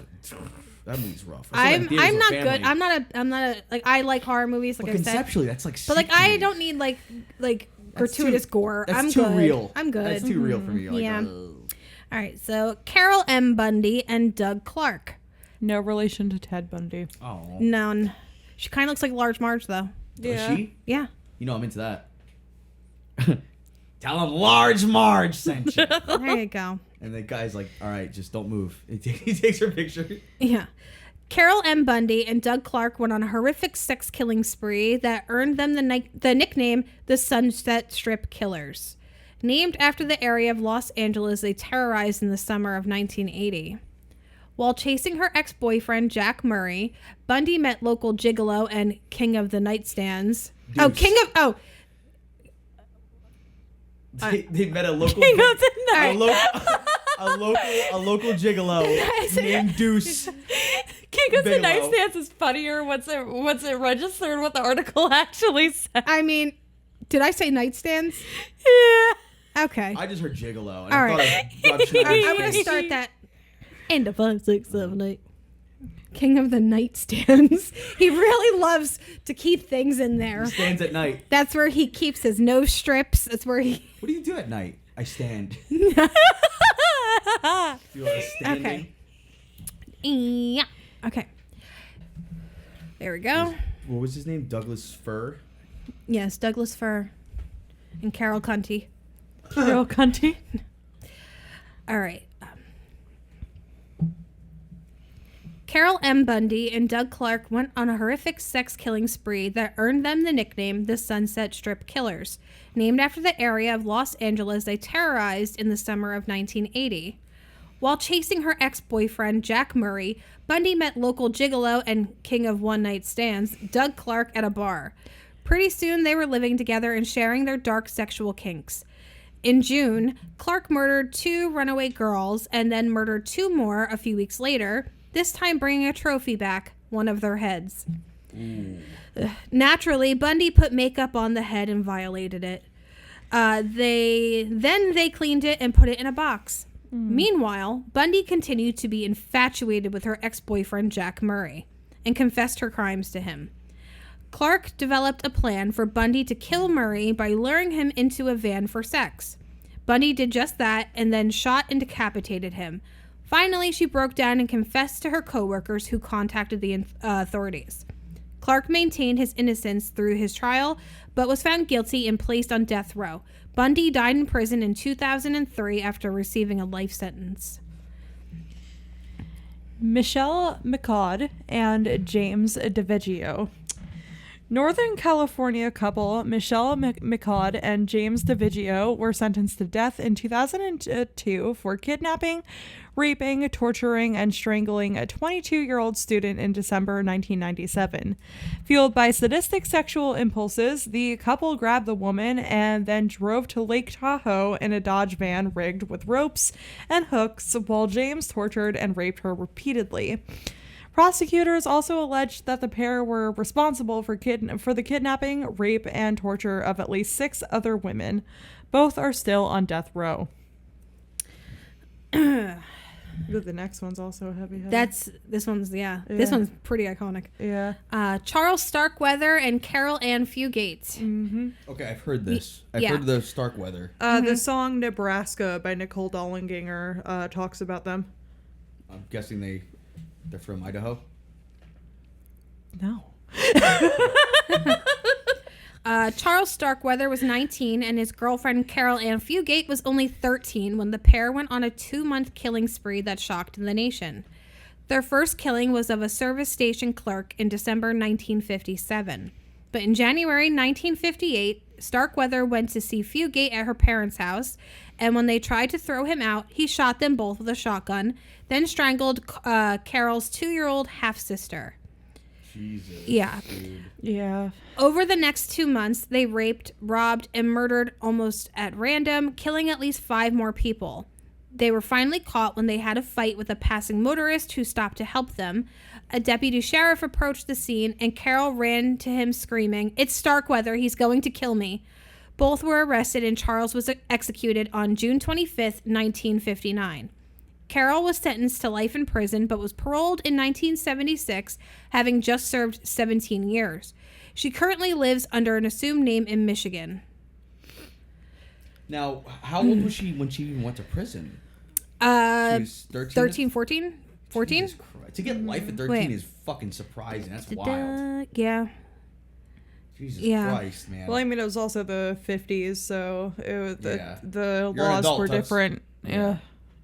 that movie's rough. I saw that in I'm theaters with not family. good. I'm not a like, I like horror movies, like But I said. conceptually, that's like. But like, sick to I me. don't need like That's gratuitous too- gore. That's I'm too good. real. I'm good. That's too real for me. Like, Yeah. All right. So Carol M. Bundy and Doug Clark. No relation to Ted Bundy. Oh. None. She kind of looks like Large Marge though. Yeah. Is she? Yeah. I'm into that. Tell him Large Marge sent you. There you go. And the guy's like, all right, just don't move. He takes her picture. Yeah. Carol M. Bundy and Doug Clark went on a horrific sex killing spree that earned them the nickname the Sunset Strip Killers. Named after the area of Los Angeles they terrorized in the summer of 1980. While chasing her ex-boyfriend Jack Murray, Bundy met local gigolo and king of the nightstands. Oh, Deuce. They met a local King of the a, Night. a local gigolo named Deuce. King of the Bigelow. Nightstands is funnier once it registered what the article actually said. I mean, did I say nightstands? Yeah. Okay. I just heard gigolo. And All I right. thought of Rob Schneider's I'm going to face. start that. Into 5, 6, 7, 8. King of the nightstands. He really loves to keep things in there. He stands at night. That's where he keeps his nose strips. That's where he. What do you do at night? I stand. Do you want a standing? Okay. Yeah. Okay. There we go. What was his name? Douglas Fur? Yes, Douglas Fir and Carol Cunty. Real cunty. All right. Carol M. Bundy and Doug Clark went on a horrific sex killing spree that earned them the nickname the Sunset Strip Killers, named after the area of Los Angeles they terrorized in the summer of 1980. While chasing her ex-boyfriend Jack Murray, Bundy met local gigolo and king of one-night stands, Doug Clark, at a bar. Pretty soon they were living together and sharing their dark sexual kinks. In June, Clark murdered 2 runaway girls and then murdered 2 more a few weeks later, this time bringing a trophy back, one of their heads. Naturally, Bundy put makeup on the head and violated it. They cleaned it and put it in a box. Meanwhile, Bundy continued to be infatuated with her ex-boyfriend Jack Murray and confessed her crimes to him. Clark developed a plan for Bundy to kill Murray by luring him into a van for sex. Bundy did just that and then shot and decapitated him. Finally, she broke down and confessed to her coworkers, who contacted the authorities. Clark maintained his innocence through his trial, but was found guilty and placed on death row. Bundy died in prison in 2003 after receiving a life sentence. Michelle McCaude and James DiVigio. Northern California couple Michelle McCaude and James DiVigio were sentenced to death in 2002 for kidnapping, raping, torturing, and strangling a 22-year-old student in December 1997. Fueled by sadistic sexual impulses, the couple grabbed the woman and then drove to Lake Tahoe in a Dodge van rigged with ropes and hooks, while James tortured and raped her repeatedly. Prosecutors also alleged that the pair were responsible for the kidnapping, rape, and torture of at least 6 other women. Both are still on death row. The next one's also heavy. This one's pretty iconic. Yeah. Charles Starkweather and Carol Ann Fugate. Mm-hmm. Okay, I've heard this. I've heard the Starkweather. The song Nebraska by Nicole Dollanganger talks about them. I'm guessing they're from Idaho? No. Charles Starkweather was 19 and his girlfriend Carol Ann Fugate was only 13 when the pair went on a 2-month killing spree that shocked the nation. Their first killing was of a service station clerk in December 1957. But in January 1958, Starkweather went to see Fugate at her parents' house, and when they tried to throw him out, he shot them both with a shotgun, then strangled Carol's 2-year-old half-sister. Jesus. Yeah. Dude. Yeah. Over the next 2 months, they raped, robbed, and murdered almost at random, killing at least 5 more people. They were finally caught when they had a fight with a passing motorist who stopped to help them. A deputy sheriff approached the scene, and Carol ran to him screaming, "It's Starkweather, he's going to kill me." Both were arrested, and Charles was executed on June 25th, 1959. Carol was sentenced to life in prison, but was paroled in 1976, having just served 17 years. She currently lives under an assumed name in Michigan. Now, how old was she when she even went to prison? She was 13, 14? 14? Jesus Christ. To get life at 13 is fucking surprising. That's wild. Yeah. Jesus Yeah. Christ, man. Well, I mean, it was also the 50s, so the You're an laws adult, were that's- different. Yeah.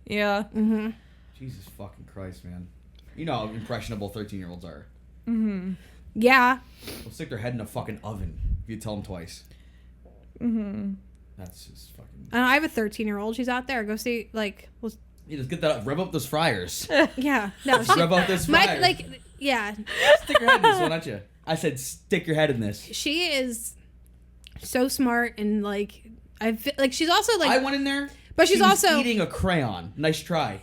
Yeah. Mm-hmm. Jesus fucking Christ, man. You know how impressionable 13-year-olds are. Mm-hmm. Yeah. They'll stick their head in a fucking oven if you tell them twice. Mm-hmm. That's just fucking... I have a 13-year-old. She's out there. Go see, You just get that up. Rev up those fryers. yeah. No, Rev up those fryers. yeah. Stick your head in this one, don't you? I said stick your head in this. She is so smart and, she's also, I went in there... But she's she was also eating a crayon. Nice try.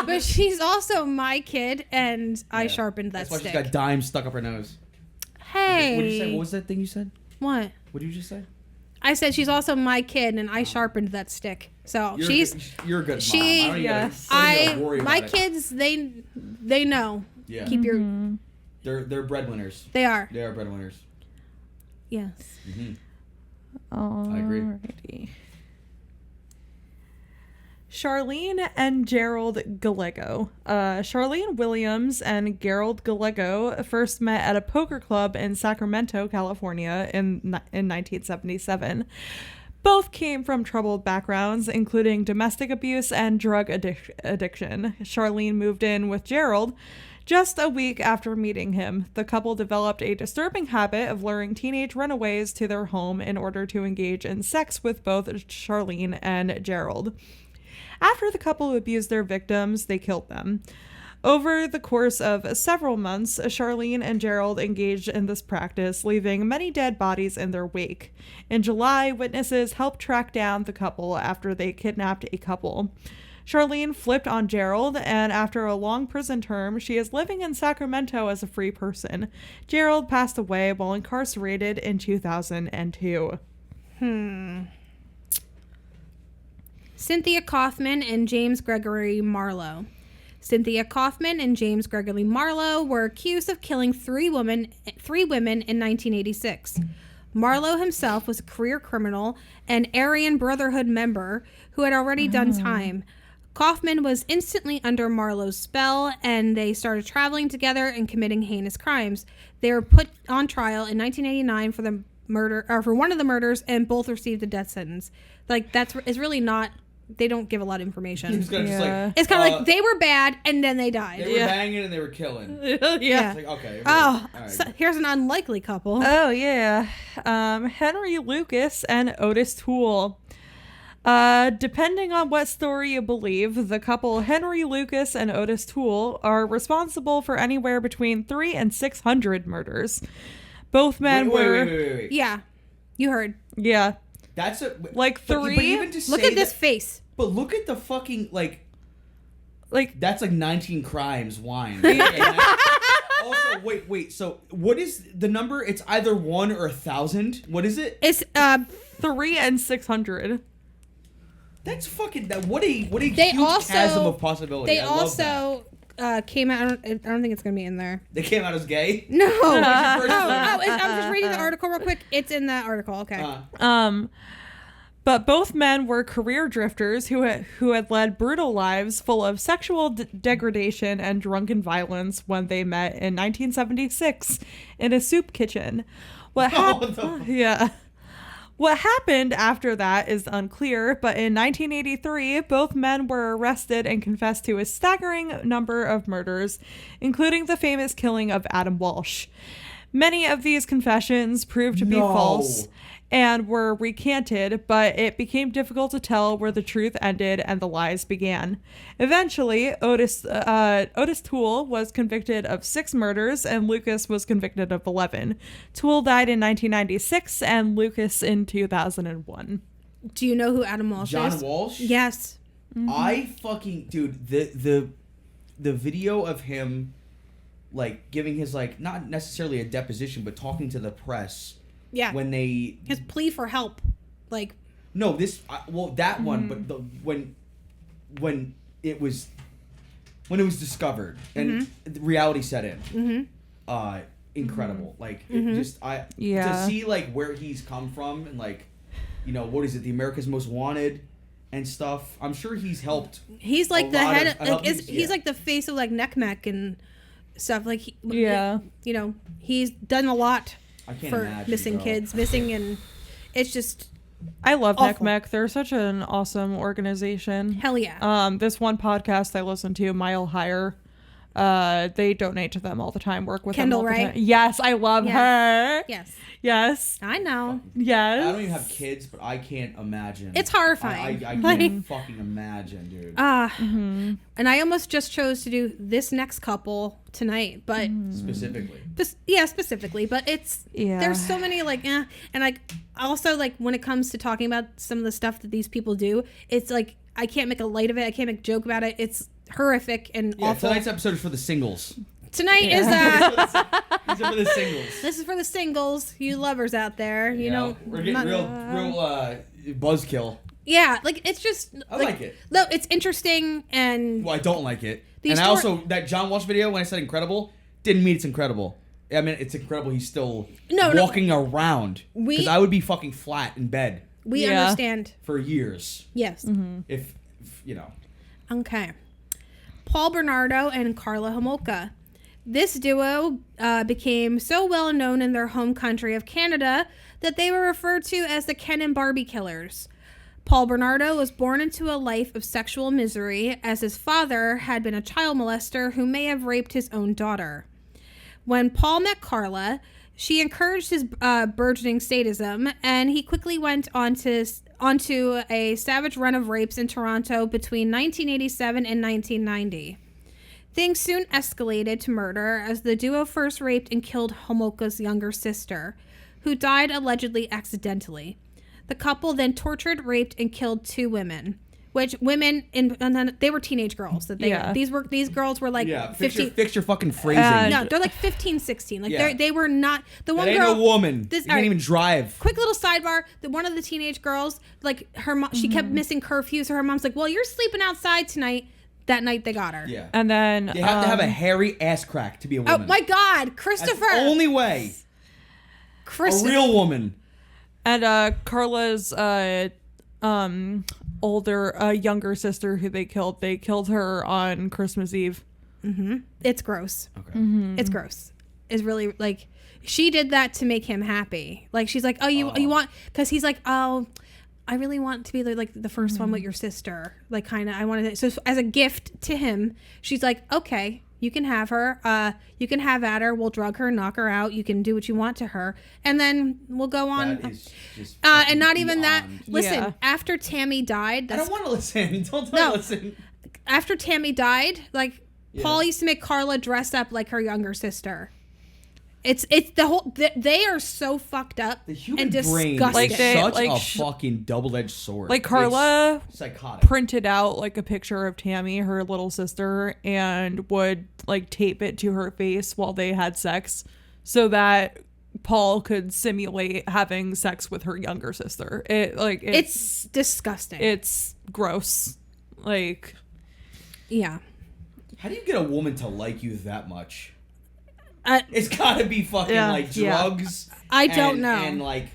but she's also my kid, and I sharpened that That's why stick. she's got dimes stuck up her nose. Hey, What did you say? What was that thing you said? What? What did you just say? I said she's also my kid, and I sharpened that stick. So You're you're a good mom. she. I don't even Yes. gotta worry My about it. kids, they know. Yeah. Keep your. They're breadwinners. They are. They are breadwinners. Yes. Mm-hmm. I agree. Alrighty. Charlene and Gerald Gallego. Charlene Williams and Gerald Gallego first met at a poker club in Sacramento, California in 1977. Both came from troubled backgrounds, including domestic abuse and drug addiction. Charlene moved in with Gerald just a week after meeting him. The couple developed a disturbing habit of luring teenage runaways to their home in order to engage in sex with both Charlene and Gerald. After the couple abused their victims, they killed them. Over the course of several months, Charlene and Gerald engaged in this practice, leaving many dead bodies in their wake. In July, witnesses helped track down the couple after they kidnapped a couple. Charlene flipped on Gerald, and after a long prison term, she is living in Sacramento as a free person. Gerald passed away while incarcerated in 2002. Cynthia Kaufman and James Gregory Marlowe. Cynthia Kaufman and James Gregory Marlowe were accused of killing three women in 1986. Marlowe himself was a career criminal and Aryan Brotherhood member who had already done time. Kaufman was instantly under Marlowe's spell, and they started traveling together and committing heinous crimes. They were put on trial in 1989 for the murder, or for one of the murders, and both received a death sentence. Like, it's really not. They don't give a lot of information. It's kind of like they were bad and then they died. They were banging and they were killing. Yeah. It's like, okay. Oh, right. so here's an unlikely couple. Oh, yeah. Henry Lucas and Otis Toole. Depending on what story you believe, the couple Henry Lucas and Otis Toole are responsible for anywhere between 300 and 600 murders. Both men were... Wait. Yeah. You heard. Yeah. That's like 3. But even to look say at this that, face. But look at the fucking like that's like 19 crimes wine. Also, wait. So what is the number? It's either 1 or 1,000. What is it? It's 300 and 600. That's fucking that. What a huge chasm of possibility. They also came out. I don't think it's gonna be in there. They came out as gay. No. I'm just reading the article real quick. It's in that article. Okay. But both men were career drifters who had led brutal lives full of sexual degradation and drunken violence when they met in 1976 in a soup kitchen. What happened after that is unclear, but in 1983, both men were arrested and confessed to a staggering number of murders, including the famous killing of Adam Walsh. Many of these confessions proved to be false and were recanted, but it became difficult to tell where the truth ended and the lies began. Eventually, Otis Toole was convicted of 6 murders and Lucas was convicted of 11. Toole died in 1996 and Lucas in 2001. Do you know who Adam Walsh is? John Walsh? Yes. Mm-hmm. I fucking dude, the video of him like giving his like not necessarily a deposition but talking to the press. Yeah. When they his plea for help, like no, this that one, but when it was discovered and reality set in, incredible. Like it just to see like where he's come from and like what is it, the America's Most Wanted and stuff. I'm sure he's helped. He's like the head. He's like the face of like NCMEC and stuff. Like he's done a lot. I can't for imagine, missing kids, and it's just. I love awful. NCMEC. They're such an awesome organization. Hell yeah. This one podcast I listen to, Mile Higher, they donate to them all the time. Work with Kendall, them all the right? time. Yes, I love her. Yes. I know. Yes. I don't even have kids, but I can't imagine. It's horrifying. I can't fucking imagine, dude. And I almost just chose to do this next couple tonight, but specifically. Specifically, but there's so many and like also like when it comes to talking about some of the stuff that these people do, it's like I can't make a light of it. I can't make a joke about it. It's horrific and awful. Tonight's episode is for the singles. Tonight is These are for the singles. This is for the singles, you lovers out there. You know, we're getting real buzzkill. Yeah, like it's just. I like it. No, it's interesting and. Well, I don't like it. And I also that John Walsh video when I said incredible didn't mean it's incredible. I mean it's incredible. He's still walking around because I would be fucking flat in bed. We understand for years. Yes. If you know. Okay. Paul Bernardo and Carla Homolka. This duo became so well known in their home country of Canada that they were referred to as the Ken and Barbie Killers. Paul Bernardo was born into a life of sexual misery as his father had been a child molester who may have raped his own daughter. When Paul met Carla, she encouraged his burgeoning sadism, and he quickly went onto a savage run of rapes in Toronto between 1987 and 1990. Things soon escalated to murder as the duo first raped and killed Homolka's younger sister, who died allegedly accidentally. The couple then tortured, raped, and killed 2 women, which they were teenage girls. These girls were like 15. Fix your fucking phrasing. No, they're like 15, 16. Like they were not the one that ain't girl. No woman. You can't even drive. Quick little sidebar: one of the teenage girls, like her mom, she kept missing curfew, so her mom's like, "Well, you're sleeping outside tonight." that night they got her. Yeah. And then They have to have a hairy ass crack to be a Oh woman. my God, That's Christopher! the only way. A real woman. And Carla's younger sister who they killed her on Christmas Eve. It's gross. Okay. It's gross. It's really like she did that to make him happy. Like she's like, oh, you want, because he's like, oh, I really want to be like the first one with your sister. Like kind of, I wanted it. So as a gift to him, she's like, okay, you can have her. You can have at her. We'll drug her, knock her out. You can do what you want to her, and then we'll go on. That is just And not even that. beyond. Listen, Yeah. after Tammy died, I don't want to listen. Don't No. listen. after Tammy died, like Yeah. Paul used to make Carla dress up like her younger sister. It's the whole. They are so fucked up The human and brain disgusting. is They- such like, a fucking double-edged sword. Like Carla It's psychotic. printed out like a picture of Tammy, her little sister, and would like tape it to her face while they had sex so that Paul could simulate having sex with her younger sister. It's disgusting. It's gross. Like, yeah. How do you get a woman to like you that much? Uh, It's gotta be fucking Yeah, like yeah. drugs. I don't and- know. And like,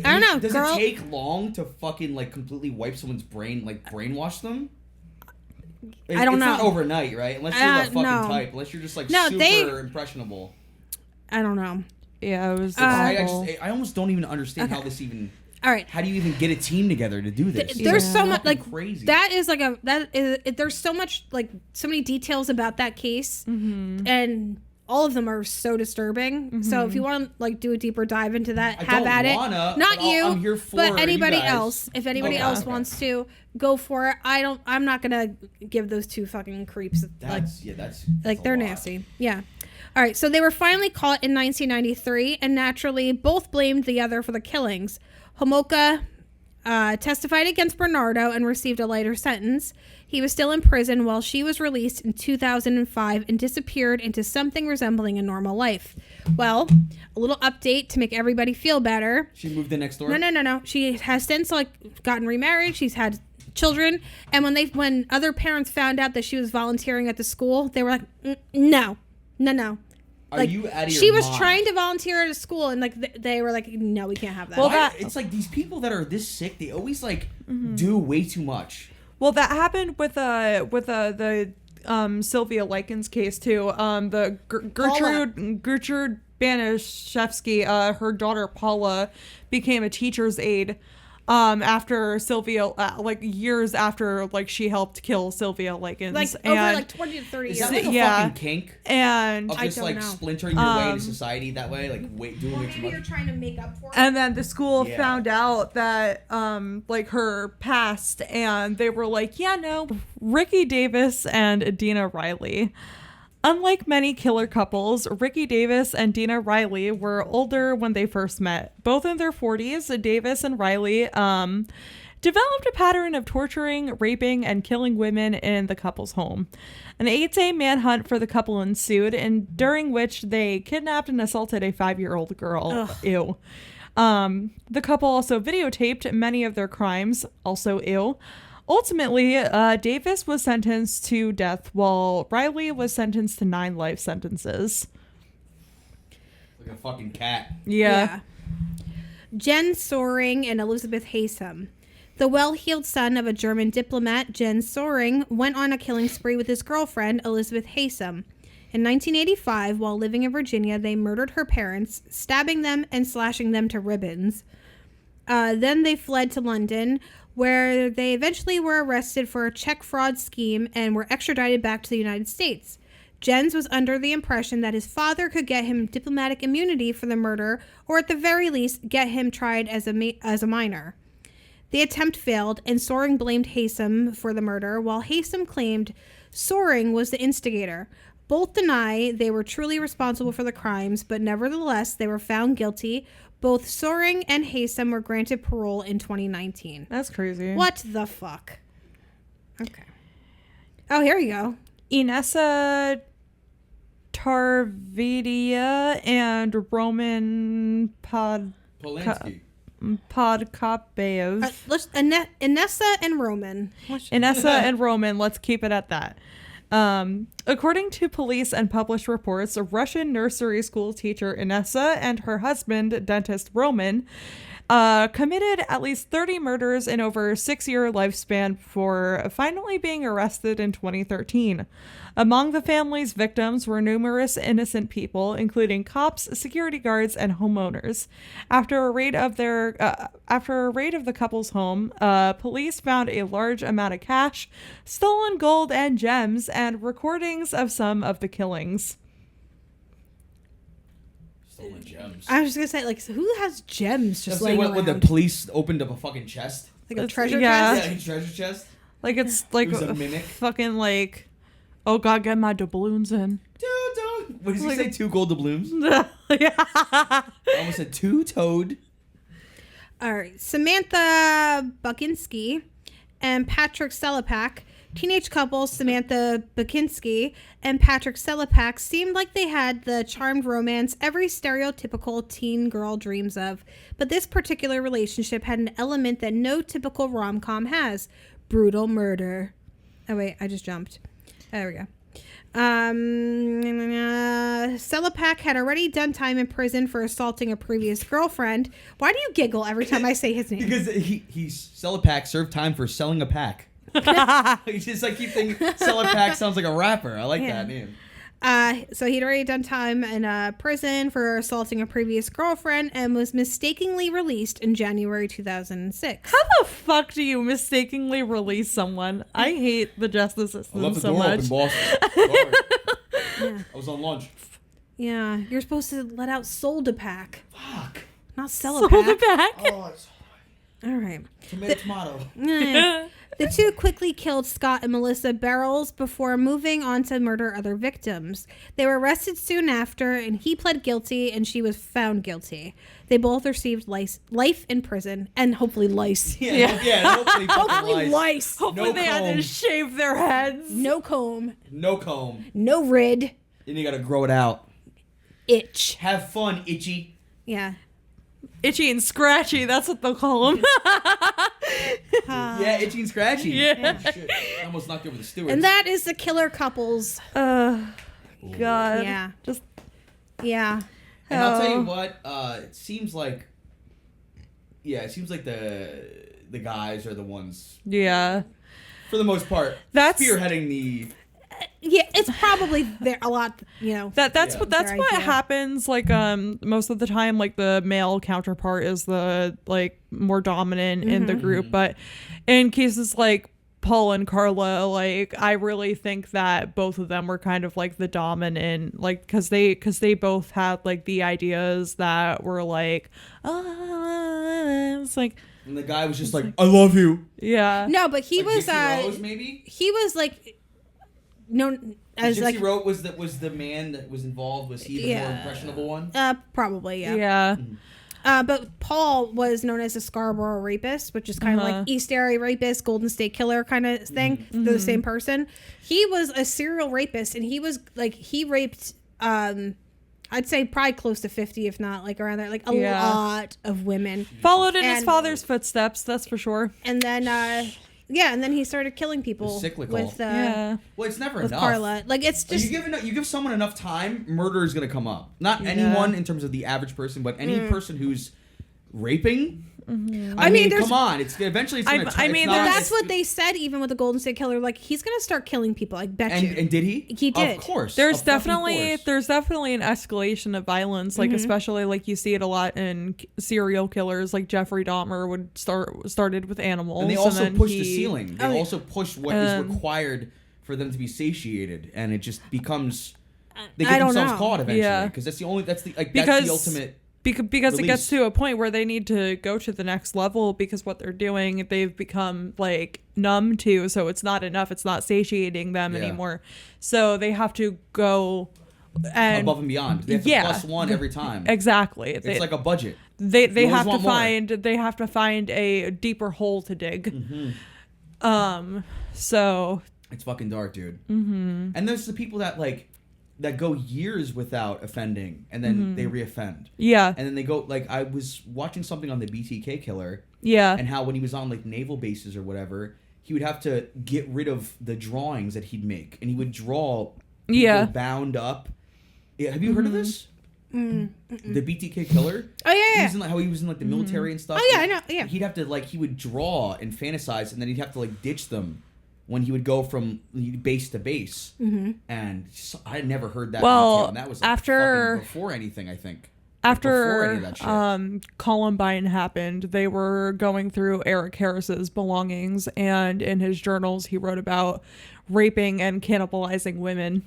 I don't know, Does girl. it take long to fucking like completely wipe someone's brain, like brainwash them? I don't it's know. not overnight, right? Unless you're the fucking no. type. Unless you're just like No, super impressionable. I don't know. yeah, it was I awful. almost don't even understand how this even. All right. How do you even get a team together to do this? There's It's so much fucking like crazy. that is like a that is there's so much like so many details about that case, and all of them are so disturbing. So if you want to like do a deeper dive into that, I have don't at wanna, it. Not but you, I'm here for but you anybody guys. else. If anybody Okay, else okay. wants to go for it, I'm not gonna give those two fucking creeps like That's a they're lot. nasty. Yeah. All right. So they were finally caught in 1993, and naturally both blamed the other for the killings. Homolka testified against Bernardo and received a lighter sentence. He was still in prison while she was released in 2005 and disappeared into something resembling a normal life. Well, a little update to make everybody feel better. She moved in next door. No. She has since like gotten remarried. She's had children, and when other parents found out that she was volunteering at the school, they were like, no. Are Like, you out of your she was mind? trying to volunteer at a school, and like they were like, no, we can't have that. Well, Why- it's like these people that are this sick. They always like do way too much. Well, that happened with the Sylvia Likens case too. The Gertrude Banishevsky, her daughter Paula, became a teacher's aide after Sylvia, like years after like she helped kill Sylvia Likens, like and, over like 20 to 30 Is years. that like a Yeah. fucking kink? and Of I just don't like know. splintering your way into society that way, like doing way too Maybe you're much. trying to make up for it. And then the school Yeah. found out that, like, her past, and they were like, yeah, no, Ricky Davis and Adina Riley. Unlike many killer couples, Ricky Davis and Dina Riley were older when they first met. Both in their 40s, Davis and Riley developed a pattern of torturing, raping, and killing women in the couple's home. An 8-day manhunt for the couple ensued, and during which they kidnapped and assaulted a 5-year-old girl. Ugh. Ew. The couple also videotaped many of their crimes. Also ew. Ultimately, Davis was sentenced to death, while Riley was sentenced to 9 life sentences. Like a fucking cat. Yeah. Jen Soring and Elizabeth Haysom. The well-heeled son of a German diplomat, Jen Soring, went on a killing spree with his girlfriend, Elizabeth Haysom. In 1985, while living in Virginia, they murdered her parents, stabbing them and slashing them to ribbons. Then they fled to London, where they eventually were arrested for a check fraud scheme and were extradited back to the United States. Jens was under the impression that his father could get him diplomatic immunity for the murder, or at the very least, get him tried as a minor. The attempt failed, and Soring blamed Haysom for the murder, while Haysom claimed Soring was the instigator. Both deny they were truly responsible for the crimes, but nevertheless, they were found guilty. Both Soring and Haysom were granted parole in 2019. That's crazy. What the fuck? Okay. Oh, here you go. Inessa Tarvadia and Roman Polanski. Podkapev. Let's Inessa and Roman. Inessa and Roman, let's keep it at that. According to police and published reports, a Russian nursery school teacher Inessa and her husband, dentist Roman, committed at least 30 murders in over a 6-year lifespan before finally being arrested in 2013. Among the family's victims were numerous innocent people, including cops, security guards, and homeowners. After a raid of the couple's home, police found a large amount of cash, stolen gold and gems, and recordings of some of the killings. Stolen gems. I was just gonna say, like, so who has gems just Like laying around? when the police opened up a fucking chest. Like a treasure Yeah. chest? Yeah, a treasure chest. Like it's like It was a mimic. fucking like, oh god, get my doubloons in. What did you Like- say? 2 gold doubloons? Yeah. I almost said 2 toad. All right. Samantha Bukinski and Patrick Selepak, teenage couple Samantha Bukinski and Patrick Selepak, seemed like they had the charmed romance every stereotypical teen girl dreams of. But this particular relationship had an element that no typical rom-com has: brutal murder. Oh, wait. I just jumped. There we go. Selepak had already done time in prison for assaulting a previous girlfriend. Why do you giggle every time I say his name? Because he's sell a pack, served time for selling a pack. You just like keep thinking sell a pack sounds like a rapper. I like that name. So he'd already done time in prison for assaulting a previous girlfriend and was mistakenly released in January 2006. How the fuck do you mistakenly release someone? I hate the justice I system left the so door much. open, boss. Sorry. Yeah. I was on lunch. Yeah, you're supposed to let out sold a pack, Fuck. not sell a Sold pack. it back. Oh, it's All right. tomato. The two quickly killed Scott and Melissa Barrels before moving on to murder other victims. They were arrested soon after, and he pled guilty, and she was found guilty. They both received life in prison, and hopefully lice. Yeah. Hopefully, Hopefully lice. Hopefully No they had to comb. shave their heads. No comb. No comb. No rid. Then you gotta grow it out. Itch. Have fun, itchy. Yeah. Itchy and scratchy, that's what they'll call them. Yeah, itchy and scratchy. Yeah. Oh, shit. I almost knocked over the stewards. And that is the killer couples. God. Yeah. Just Yeah. And I'll tell you Oh. what, it seems like the guys are the ones, yeah. for the most part, That's- spearheading the. Yeah, it's probably there a lot, you know. That's Yeah. what Their what idea. happens. Like most of the time, like the male counterpart is the like more dominant in the group. But in cases like Paul and Carla, like I really think that both of them were kind of like the dominant, like because they both had like the ideas that were like, it's like And the guy was just like, I love you. yeah. No, but he Like was Gypsy Rose, maybe? he was like known as Gypsy like Rose was the man that was involved. Was he the more Yeah. impressionable one? probably yeah. Yeah. But Paul was known as a Scarborough rapist, which is kind of like East Area rapist, Golden State Killer kind of thing. They're the same person. He was a serial rapist, and he was like he raped I'd say probably close to 50, if not like around there, like a Yeah. lot of women. Followed in his And- father's footsteps, that's for sure. And then and then he started killing people cyclical. with Yeah. Well, it's never with enough. Carla. Like it's Like, just you give someone enough time, murder is gonna come up. Not anyone in terms of the average person, but any person who's raping. I mean, there's- come on! It's gonna I mean, but there's- that's what they said even with the Golden State Killer. Like he's gonna start killing people. I bet you. And did he? He did. Of course. There's Of fucking definitely an escalation of violence, like especially like you see it a lot in serial killers, like Jeffrey Dahmer would started with animals, And they also then push the ceiling. They Oh, yeah. also push what is required for them to be satiated, and it just becomes they I get don't themselves know. caught eventually. Yeah. Because that's the only that's the Because- ultimate. because it gets release. to a point where they need to go to the next level because what they're doing they've become like numb to, so it's not enough, it's not satiating them Yeah. anymore, so they have to go and Above and beyond. They have to Yeah. plus one every time. exactly It's like a budget. they You always have to want more. find a deeper hole to dig. So It's fucking dark, dude. Mm-hmm. And there's the people that like that go years without offending, and then they reoffend. Yeah. And then they go, like, I was watching something on the BTK killer. Yeah. And how when he was on, like, naval bases or whatever, he would have to get rid of the drawings that he'd make. And he would draw people bound up. Yeah, have you heard of this? The BTK killer? Oh, yeah. He was in, like, how he was in, like, the military and stuff. Oh, yeah, I know. Yeah. He'd have to, like, he would draw and fantasize, and then he'd have to, like, ditch them when he would go from base to base. And I had never heard that detail, and that was, like, after fucking before anything, I think. After Before any of that shit. Columbine happened, they were going through Eric Harris's belongings, and in his journals he wrote about raping and cannibalizing women.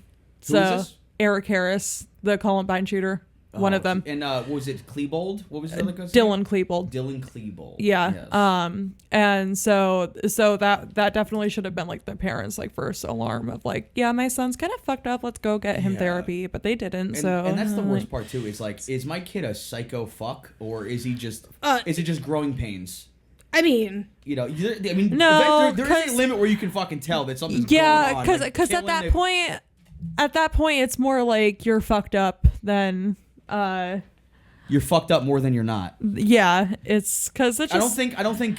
Who is this? Eric Harris, the Columbine shooter, one of them. And what was it, Klebold? What was the other guy's Dylan name? Klebold. Dylan Klebold. Yeah. Yes. And so that definitely should have been like the parents' like first alarm of like, yeah, my son's kind of fucked up. Let's go get him therapy. But they didn't. And that's the worst part too. Is like, is my kid a psycho fuck, or is he just? Is it just growing pains? I mean, You know, No, there is a limit where you can fucking tell that something's yeah, going on. because at that point, it's more like you're fucked up than. You're fucked up more than you're not. Yeah, it's because it's just. I don't think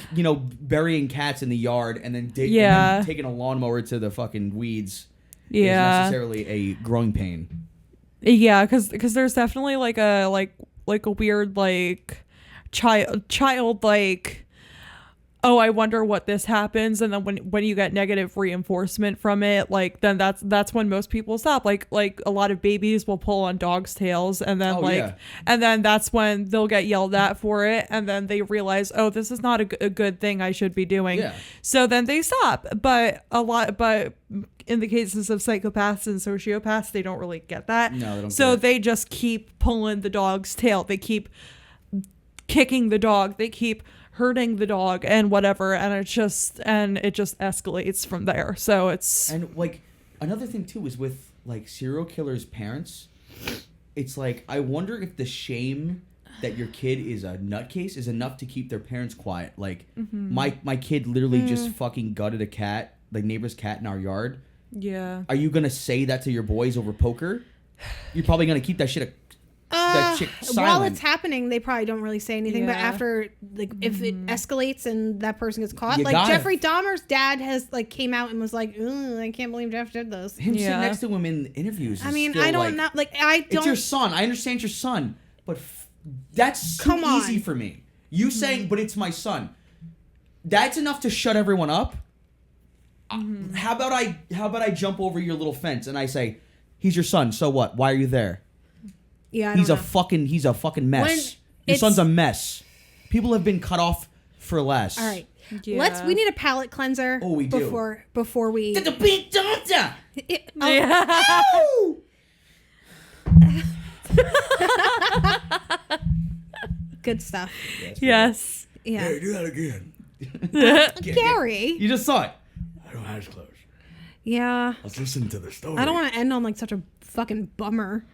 burying cats in the yard and then and then taking a lawnmower to the fucking weeds is necessarily a growing pain. Yeah, because there's definitely like a weird like child like. Oh, I wonder what this happens, and then when you get negative reinforcement from it, like then that's when most people stop. Like a lot of babies will pull on dogs' tails, and then and then that's when they'll get yelled at for it, and then they realize, oh, this is not a good thing I should be doing. Yeah. So then they stop. But in the cases of psychopaths and sociopaths, they don't really get that. No, they don't. So they just keep pulling the dog's tail. They keep kicking the dog. They keep hurting the dog and whatever, and it just escalates from there. So it's and like another thing too is with like serial killers' parents. It's like I wonder if the shame that your kid is a nutcase is enough to keep their parents quiet. Like my kid literally just fucking gutted a cat, like neighbor's cat in our yard. Yeah. Are you gonna say that to your boys over poker? You're probably gonna keep that shit. That chick silent. While it's happening, they probably don't really say anything. But after, like, if it escalates and that person gets caught, Jeffrey Dahmer's dad has like came out and was like, I can't believe Jeff did this. Him sitting next to him in interviews. I mean, I don't know. Like, I don't. It's your son. I understand your son, but that's too easy for me. You saying, but it's my son. That's enough to shut everyone up. How about I jump over your little fence and I say, he's your son. So what? Why are you there? Yeah, he's a fucking mess. Your son's a mess. People have been cut off for less. All right. Yeah. We need a palate cleanser. Oh, we do. Before we. Good stuff. Yes. Yeah. Hey, do that again. Gary. You just saw it. I don't have eyes closed. Yeah. Let's listen to the story. I don't want to end on like such a fucking bummer.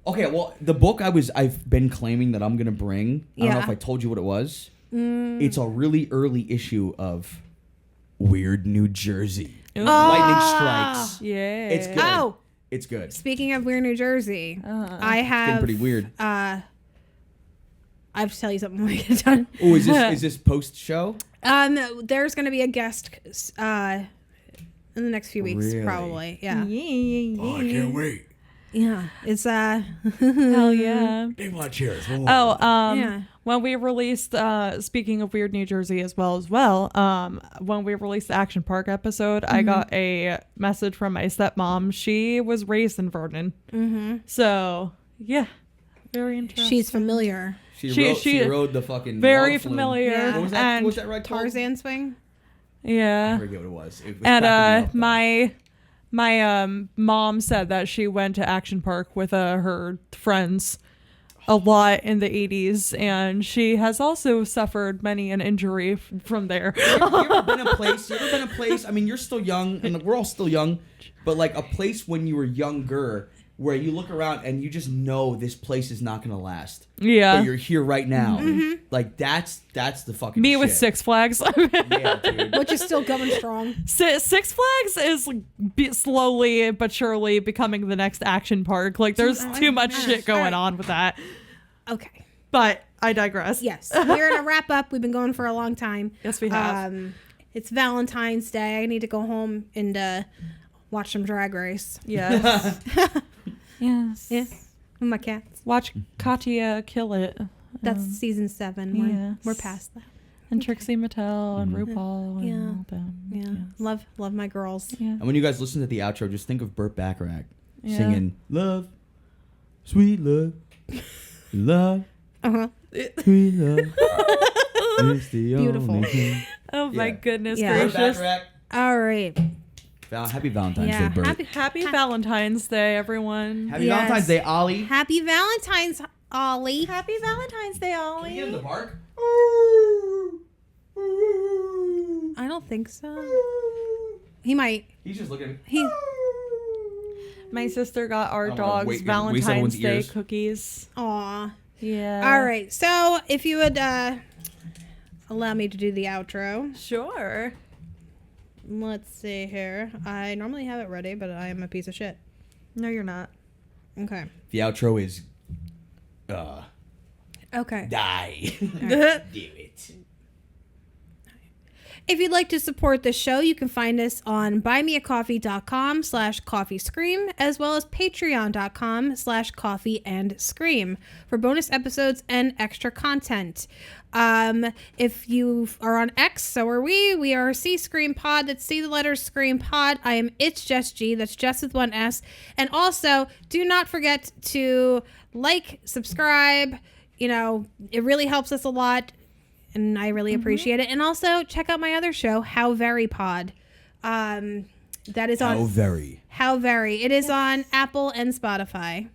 Okay, well, the book I've been claiming that I'm gonna bring. I don't know if I told you what it was. It's a really early issue of Weird New Jersey. Lightning Strikes. Yeah. It's good. Oh. It's good. Speaking of Weird New Jersey, I have. It's been pretty weird. I have to tell you something when we get done. Oh, is this post show? There's gonna be a guest in the next few weeks, Really? probably. Yeah. Oh, I can't wait. Yeah. It's Hell yeah. Name my chairs. yeah. When we released, speaking of Weird New Jersey as well, when we released the Action Park episode, I got a message from my stepmom. She was raised in Vernon. So, yeah, very interesting. She's familiar. She rode the fucking very log flume. familiar. Yeah. What was that? And What was that ride called? Tarzan swing. Yeah. I forget what it was. It was And cracking me up, my mom said that she went to Action Park with her friends a lot in the 80s, and she has also suffered many an injury from there. You ever been a place? I mean, you're still young, and we're all still young, but like a place when you were younger, where you look around and you just know this place is not gonna last. Yeah. But you're here right now. Like that's the fucking Me shit. with Six Flags. Yeah, dude. Which is still going strong. Six Flags is slowly but surely becoming the next action park. Like, there's too much shit going on with that. Okay. But I digress. Yes. We're going to wrap up. We've been going for a long time. Yes, we have. It's Valentine's Day. I need to go home and watch some Drag Race. Yes. Yes. Yeah. With my cats. Watch Katya kill it. That's season 7. Yes. We're past that. And Trixie Mattel and RuPaul and Yeah. all them. Yeah. Yes. Love my girls. Yeah. And when you guys listen to the outro, just think of Burt Bacharach Yeah. singing "Love, Sweet Love, Love, Uh-huh. Sweet Love." It's the Beautiful. only thing. Oh my Yeah. goodness Yeah. Burt gracious. Bacharach. All right. Happy Valentine's Yeah. Day, Burt. Happy Valentine's Day, everyone. Happy Yes. Valentine's Day, Ollie. Happy Valentine's, Ollie. Happy Valentine's Day, Can you get him to bark? I don't think so. He might. He's just looking. He. My sister got our don't wanna dogs waste Valentine's everyone's Day ears. cookies. Aw. Yeah. All right. So if you would allow me to do the outro. Sure. Let's see here. I normally have it ready, but I am a piece of shit. No, you're not. Okay. The outro is Okay. die. Do it. If you'd like to support the show, you can find us on buymeacoffee.com/coffeescream, as well as patreon.com/coffeeandscream for bonus episodes and extra content. If you are on X, so are we. We are C Scream Pod. That's C the letters Scream Pod. I am It's Just G. That's just with one S. And also, do not forget to like, subscribe. You know, it really helps us a lot. And I really appreciate it. And also check out my other show, How Very Pod. That is on How Very. It is on Apple and Spotify.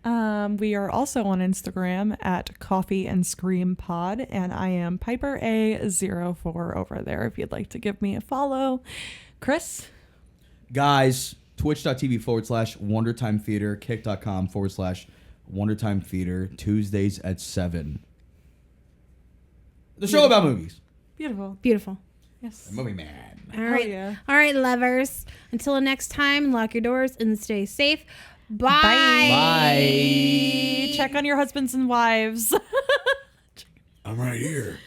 We are also on Instagram at Coffee and Scream Pod, and I am Piper A04 over there if you'd like to give me a follow. Chris? Guys, twitch.tv/WonderTime Theater, kick.com/WonderTime Theater, Tuesdays at 7. The show about movies. Beautiful. Beautiful. Yes. Movie man. All right. yeah. All right, lovers. Until next time, lock your doors and stay safe. Bye. Bye. Check on your husbands and wives. I'm right here.